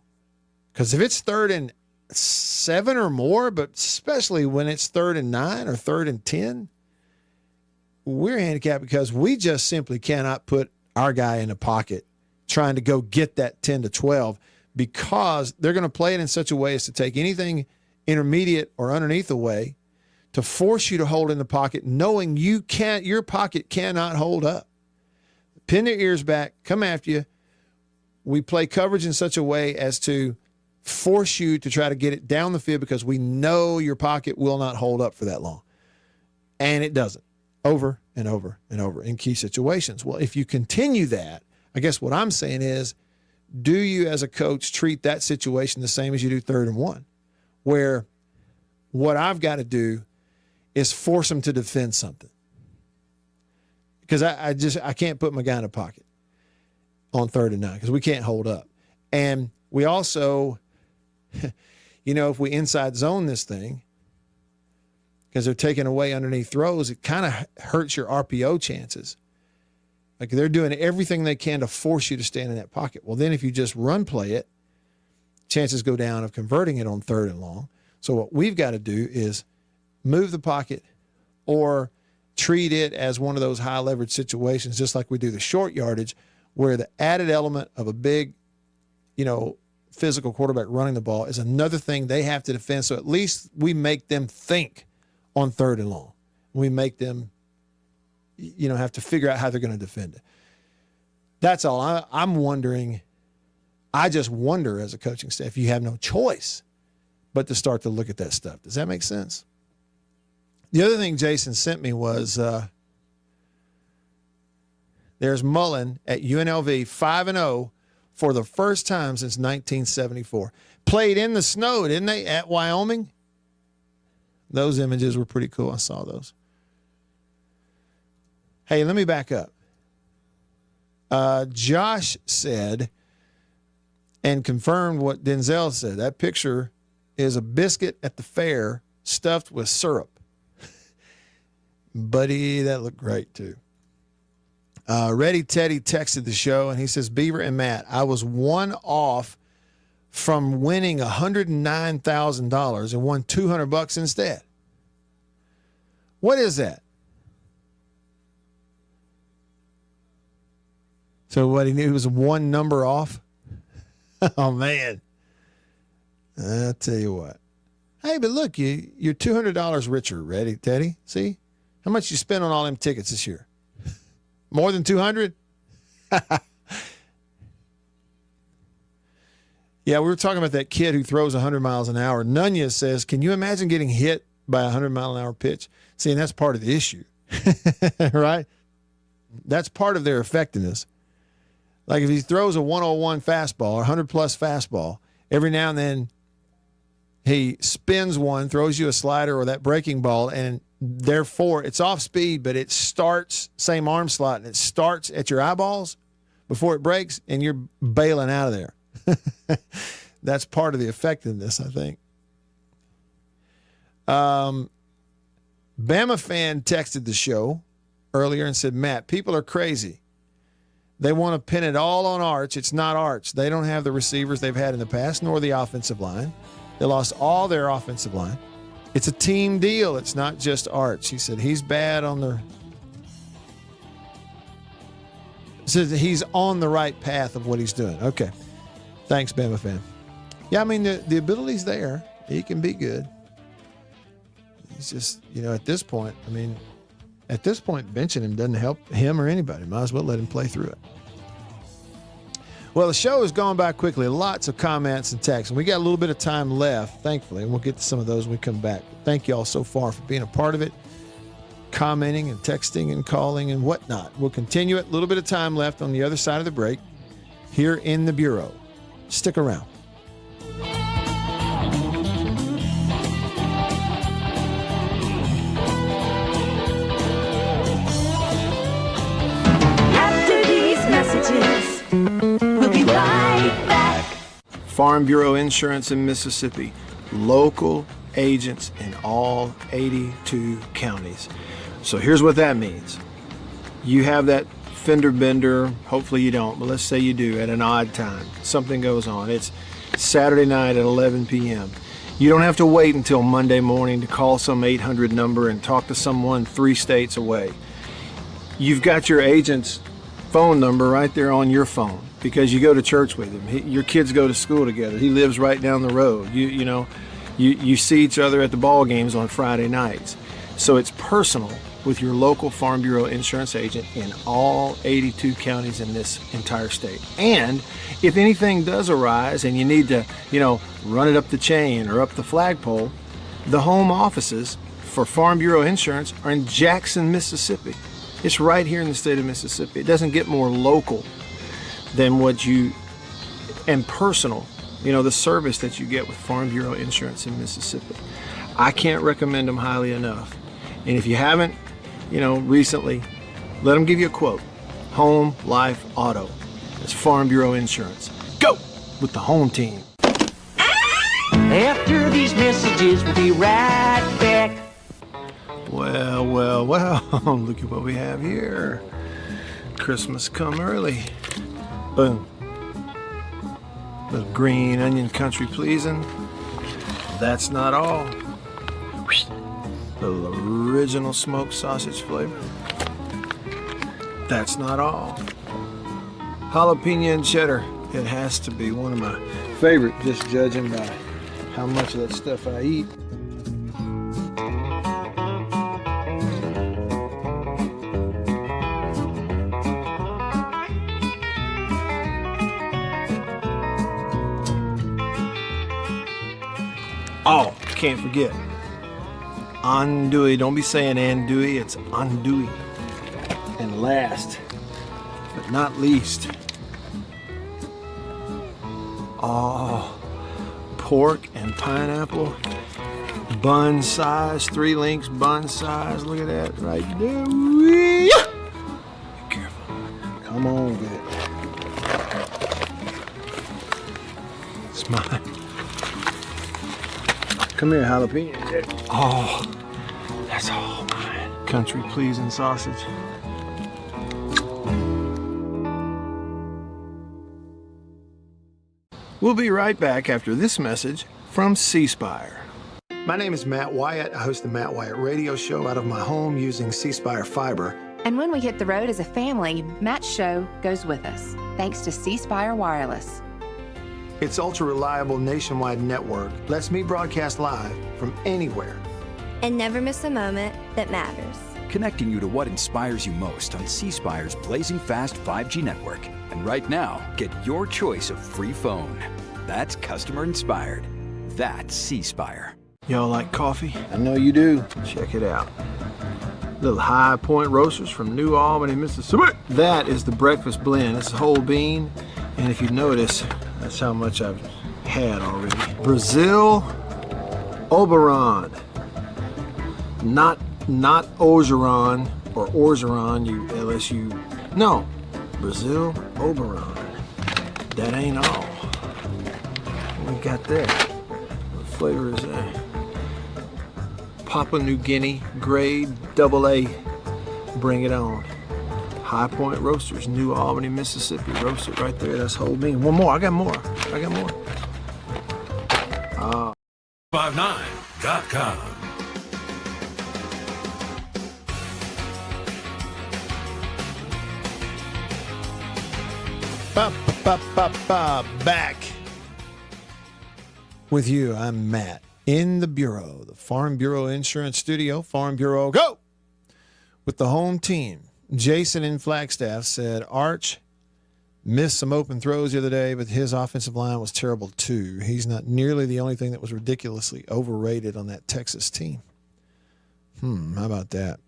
Because if it's 3rd and 7 or more, but especially when it's 3rd and 9 or 3rd and 10, we're handicapped because we just simply cannot put our guy in the pocket trying to go get that 10 to 12, because they're going to play it in such a way as to take anything intermediate or underneath away to force you to hold in the pocket, knowing your pocket cannot hold up. Pin their ears back, come after you. We play coverage in such a way as to force you to try to get it down the field because we know your pocket will not hold up for that long. And it doesn't, over and over and over in key situations. Well, if you continue that, I guess what I'm saying is, do you as a coach treat that situation the same as you do 3rd and 1, where what I've got to do is force them to defend something? Because I can't put my guy in a pocket on 3rd and 9 because we can't hold up. And we also, if we inside zone this thing, because they're taking away underneath throws, it kind of hurts your RPO chances. Like they're doing everything they can to force you to stand in that pocket. Well, then if you just run play it, chances go down of converting it on 3rd and long. So what we've got to do is move the pocket or treat it as one of those high leverage situations, just like we do the short yardage, where the added element of a big, physical quarterback running the ball is another thing they have to defend. So at least we make them think on 3rd and long. We make them, have to figure out how they're going to defend it. That's all. I'm wondering. I just wonder as a coaching staff, you have no choice but to start to look at that stuff. Does that make sense? The other thing Jason sent me was there's Mullen at UNLV 5-0 for the first time since 1974. Played in the snow, didn't they, at Wyoming? Those images were pretty cool. I saw those. Hey, let me back up. Josh said and confirmed what Denzel said. That picture is a biscuit at the fair stuffed with syrup. Buddy, that looked great too. Reddy Teddy texted the show and he says, Beaver and Matt, I was one off from winning $109,000 and won $200 instead. What is that? So what, he knew he was one number off? Oh, man. I'll tell you what. Hey, but look, you're $200 richer, Reddy Teddy. See? How much you spent on all them tickets this year? More than 200? Yeah, we were talking about that kid who throws 100 miles an hour. Nunya says, can you imagine getting hit by a 100-mile-an-hour pitch? See, and that's part of the issue, right? That's part of their effectiveness. Like if he throws a 101 fastball or 100-plus fastball, every now and then he spins one, throws you a slider or that breaking ball, and therefore it's off speed, but it starts, same arm slot, and it starts at your eyeballs before it breaks, and you're bailing out of there. That's part of the effectiveness, I think. Bama fan texted the show earlier and said, Matt, people are crazy. They want to pin it all on Arch. It's not Arch. They don't have the receivers they've had in the past, nor the offensive line. They lost all their offensive line. It's a team deal. It's not just Arch. He said he's bad on the... Says he's on the right path of what he's doing. Okay. Thanks, Bama fan. Yeah, I mean, the ability's there. He can be good. He's just, at this point, benching him doesn't help him or anybody. Might as well let him play through it. Well, the show has gone by quickly. Lots of comments and texts. And we got a little bit of time left, thankfully, and we'll get to some of those when we come back. Thank you all so far for being a part of it, commenting and texting and calling and whatnot. We'll continue it. A little bit of time left on the other side of the break here in the Bureau. Stick around. After these messages, we'll be right back. Farm Bureau Insurance in Mississippi. Local agents in all 82 counties. So here's what that means. You have that fender bender, hopefully you don't, but let's say you do at an odd time. Something goes on. It's Saturday night at 11 p.m. You don't have to wait until Monday morning to call some 800 number and talk to someone 3 states away. You've got your agent's phone number right there on your phone because you go to church with him. Your kids go to school together. He lives right down the road. You see each other at the ball games on Friday nights. So it's personal with your local Farm Bureau insurance agent in all 82 counties in this entire state. And if anything does arise and you need to, run it up the chain or up the flagpole, the home offices for Farm Bureau Insurance are in Jackson, Mississippi. It's right here in the state of Mississippi. It doesn't get more local than and personal, the service that you get with Farm Bureau Insurance in Mississippi. I can't recommend them highly enough. And if you haven't, recently, let them give you a quote. Home, life, auto. It's Farm Bureau Insurance. Go with the home team. After these messages, we'll be right back. Well, look at what we have here. Christmas come early. Boom. Little green onion country pleasing. That's not all. Little original smoked sausage flavor. That's not all. Jalapeno and cheddar. It has to be one of my favorite, just judging by how much of that stuff I eat. Oh, can't forget. Andouille. Don't be saying andouille, it's andouille. And last, but not least, pork and pineapple. Bun size, 3 links bun size. Look at that right there. Be careful. Come on, get it. It's mine. Come here, jalapeno. Oh, that's all mine. Country pleasing sausage. We'll be right back after this message from C Spire. My name is Matt Wyatt. I host the Matt Wyatt radio show out of my home using C Spire fiber. And when we hit the road as a family, Matt's show goes with us, thanks to C Spire Wireless. Its ultra-reliable nationwide network lets me broadcast live from anywhere. And never miss a moment that matters. Connecting you to what inspires you most on C Spire's blazing fast 5G network. And right now, get your choice of free phone. That's customer inspired. That's C Spire. Y'all like coffee? I know you do. Check it out. Little High Point Roasters from New Albany, Mississippi. That is the breakfast blend. It's a whole bean. And if you notice, that's how much I've had already. Brazil Oberon. Not Orgeron or Orgeron, unless you... No, Brazil Oberon. That ain't all. What we got there? What flavor is that? Papua New Guinea, grade AA. Bring it on. High Point Roasters, New Albany, Mississippi. Roast it right there. That's whole bean. One more. I got more. 59.com. Back with you. I'm Matt in the Bureau, the Farm Bureau Insurance Studio. Farm Bureau, go! With the home team. Jason in Flagstaff said Arch missed some open throws the other day, but his offensive line was terrible too. He's not nearly the only thing that was ridiculously overrated on that Texas team. How about that?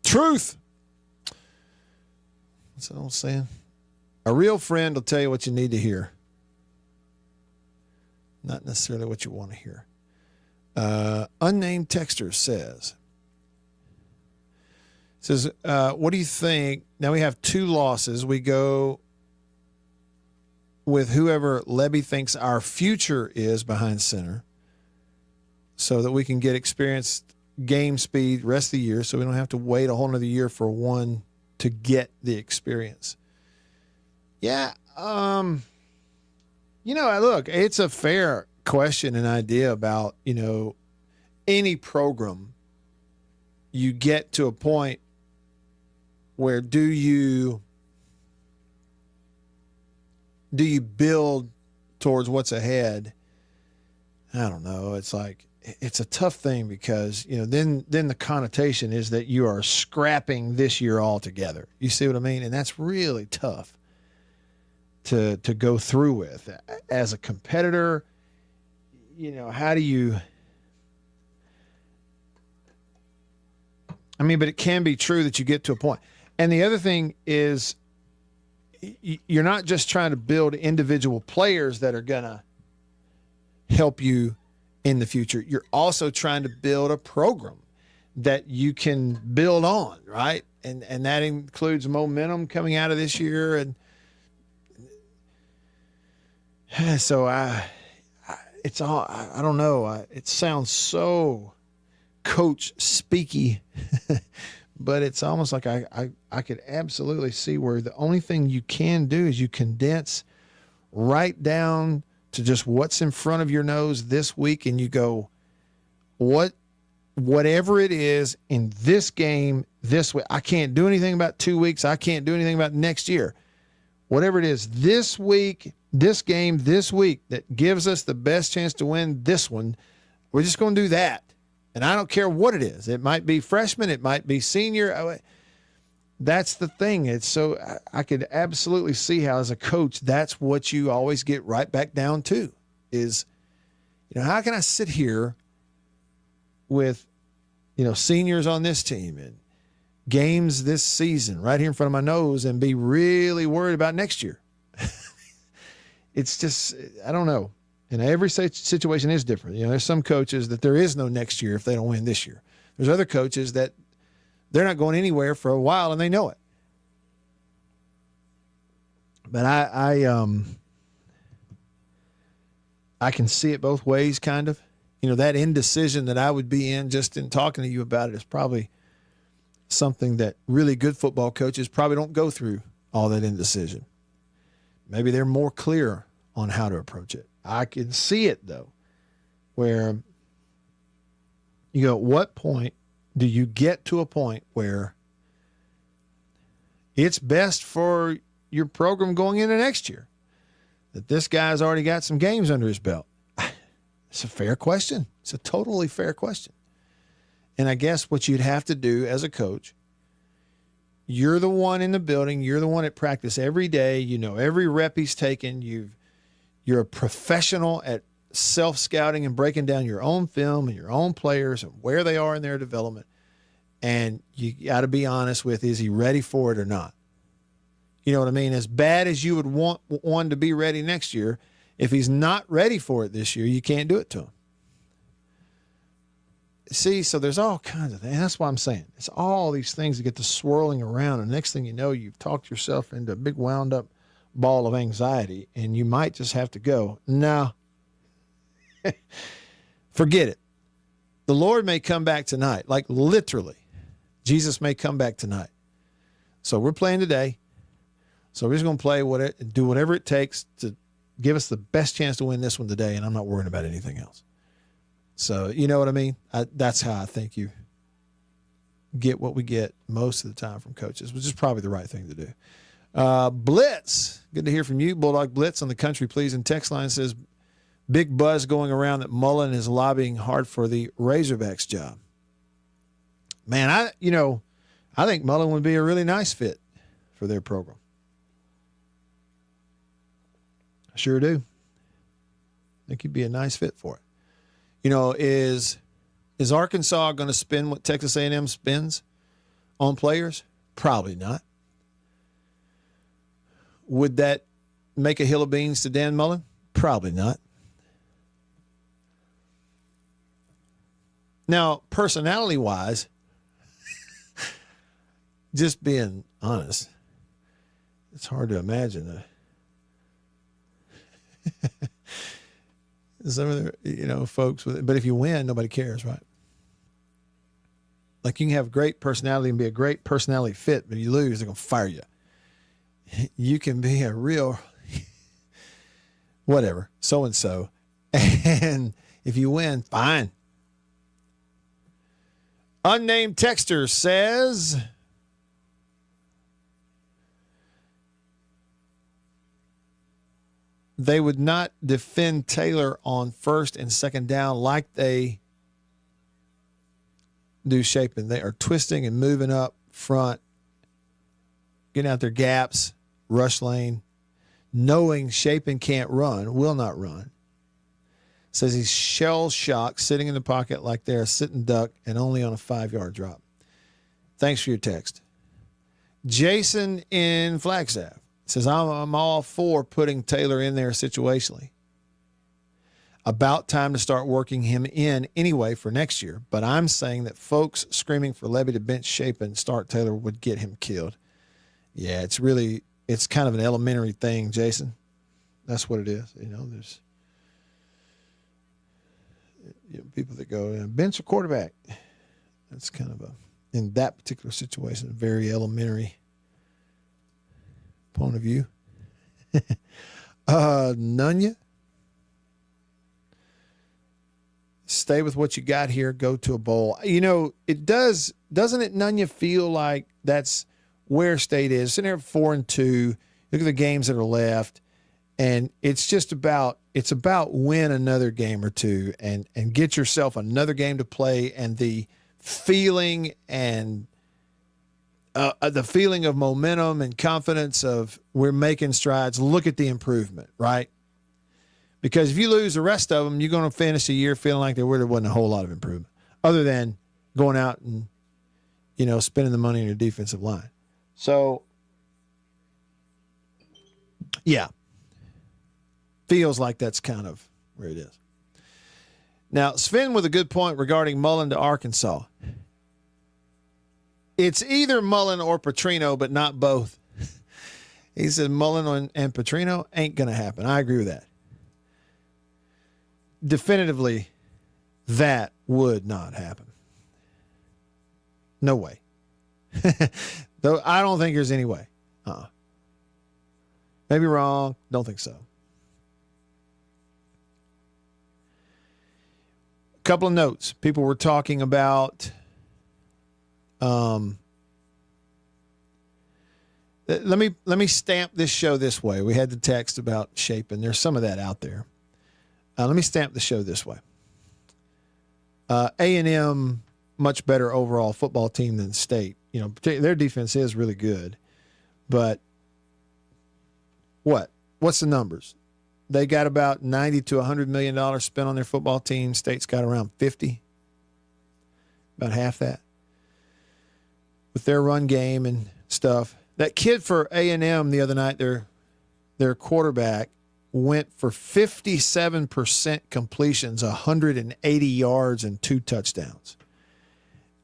Truth. What's that old saying? A real friend will tell you what you need to hear, not necessarily what you want to hear. Unnamed texter says, what do you think? Now we have 2 losses. We go with whoever Lebby thinks our future is behind center so that we can get experienced game speed rest of the year so we don't have to wait a whole nother year for one to get the experience. Yeah. Look, it's a fair question and idea about, any program. You get to a point where do you build towards what's ahead? I don't know. It's like, it's a tough thing because, then the connotation is that you are scrapping this year altogether. You see what I mean? And that's really tough to go through with. As a competitor, how do you... but it can be true that you get to a point. And the other thing is you're not just trying to build individual players that are going to help you in the future. You're also trying to build a program that you can build on, right? And that includes momentum coming out of this year. And so I don't know. It sounds so coach speaky, but it's almost like I could absolutely see where the only thing you can do is you condense right down to just what's in front of your nose this week, and you go, whatever it is in this game this week. I can't do anything about 2 weeks. I can't do anything about next year. whatever it is this week, this game this week that gives us the best chance to win this one, we're just going to do that. And I don't care what it is. It might be freshman. It might be senior. That's the thing. It's so I could absolutely see how as a coach, that's what you always get right back down to is, how can I sit here with, seniors on this team and games this season right here in front of my nose and be really worried about next year? It's just, I don't know. And every situation is different. There's some coaches that there is no next year if they don't win this year. There's other coaches that they're not going anywhere for a while and they know it. But I can see it both ways, kind of. That indecision that I would be in just in talking to you about it is probably something that really good football coaches probably don't go through, all that indecision. Maybe they're more clear on how to approach it. I can see it, though, where you go, at what point do you get to a point where it's best for your program going into next year that this guy's already got some games under his belt? It's a fair question. It's a totally fair question. And I guess what you'd have to do as a coach, you're the one in the building, you're the one at practice every day, every rep he's taken, you're a professional at self-scouting and breaking down your own film and your own players and where they are in their development. And you got to be honest with, is he ready for it or not? You know what I mean? As bad as you would want one to be ready next year, if he's not ready for it this year, you can't do it to him. See, so there's all kinds of things. That's why I'm saying it's all these things that get to swirling around. And the next thing you know, you've talked yourself into a big wound up ball of anxiety, and you might just have to go, no, forget it. The Lord may come back tonight, like literally. Jesus may come back tonight. So we're playing today. So we're just going to play do whatever it takes to give us the best chance to win this one today, and I'm not worrying about anything else. So you know what I mean? That's how I think you get what we get most of the time from coaches, which is probably the right thing to do. Blitz, good to hear from you. Bulldog Blitz on the Country Pleasing text line says, big buzz going around that Mullen is lobbying hard for the Razorbacks job. Man, I think Mullen would be a really nice fit for their program. I sure do. I think he'd be a nice fit for it. Is Arkansas going to spend what Texas A&M spends on players? Probably not. Would that make a hill of beans to Dan Mullen? Probably not. Now, personality-wise, just being honest, it's hard to imagine some of the, folks with it. But if you win, nobody cares, right? Like you can have great personality and be a great personality fit, but you lose, they're going to fire you. You can be a real whatever, so-and-so. And if you win, fine. Unnamed texter says, they would not defend Taylor on first and second down like they do Shapen. They are twisting and moving up front, getting out their gaps, rush lane, knowing Shapen can't run, will not run. Says he's shell-shocked, sitting in the pocket like they're a sitting duck and only on a 5-yard drop. Thanks for your text. Jason in Flagstaff says, I'm all for putting Taylor in there situationally. About time to start working him in anyway for next year, but I'm saying that folks screaming for Levy to bench Shapen and start Taylor would get him killed. Yeah, it's kind of an elementary thing, Jason. That's what it is. There's people that go bench a quarterback. That's kind of in that particular situation, a very elementary point of view. Nunya, stay with what you got here. Go to a bowl. It doesn't it, Nunya, feel like that's where State is? Sitting there at 4-2. Look at the games that are left. And it's about win another game or two and get yourself another game to play, and the feeling and the feeling of momentum and confidence of we're making strides. Look at the improvement, right? Because if you lose the rest of them, you're going to finish the year feeling like there wasn't a whole lot of improvement other than going out and, spending the money on your defensive line. So, yeah. Feels like that's kind of where it is. Now, Sven with a good point regarding Mullen to Arkansas. It's either Mullen or Petrino, but not both. He said Mullen and Petrino ain't going to happen. I agree with that. Definitively, that would not happen. No way. Though I don't think there's any way. Maybe wrong. Don't think so. Couple of notes. People were talking about let me stamp this show this way. We had the text about Shapen. There's some of that out there. Let me stamp the show this way. A&M, much better overall football team than State. Their defense is really good. But what's the numbers? They got about $90 to $100 million spent on their football team. State's got around 50, about half that. With their run game and stuff. That kid for A&M the other night, their quarterback, went for 57% completions, 180 yards, and 2 touchdowns.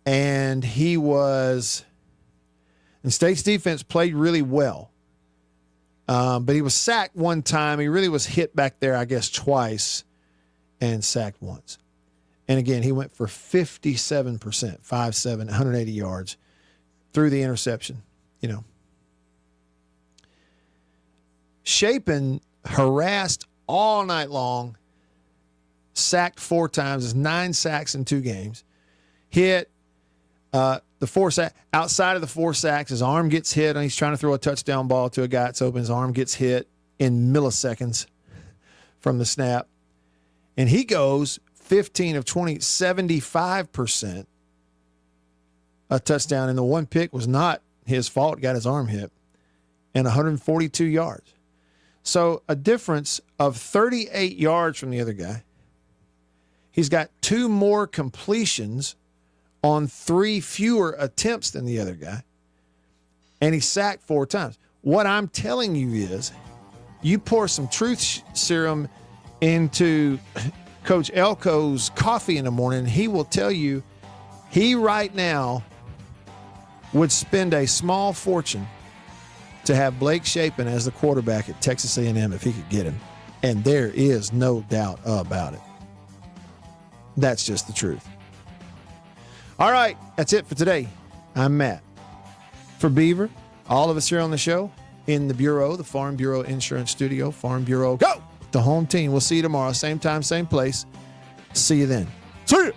And State's defense played really well. But he was sacked one time. He really was hit back there, I guess, twice and sacked once. And again, he went for 57%, 5'7", 180 yards through the interception, Shapen harassed all night long, sacked 4 times. There's 9 sacks in 2 games. Hit the 4 sacks. Outside of the 4 sacks, his arm gets hit, and he's trying to throw a touchdown ball to a guy that's open. His arm gets hit in milliseconds from the snap. And he goes 15 of 20, 75%. A touchdown, and the one pick was not his fault. Got his arm hit, and 142 yards. So a difference of 38 yards from the other guy. He's got 2 more completions on 3 fewer attempts than the other guy, and he sacked 4 times. What I'm telling you is, you pour some truth serum into Coach Elko's coffee in the morning, he will tell you he right now would spend a small fortune to have Blake Shapen as the quarterback at Texas A&M if he could get him. And there is no doubt about it. That's just the truth. All right, that's it for today. I'm Matt. For Beaver, all of us here on the show, in the Bureau, the Farm Bureau Insurance Studio, Farm Bureau, go! The home team. We'll see you tomorrow. Same time, same place. See you then. See you.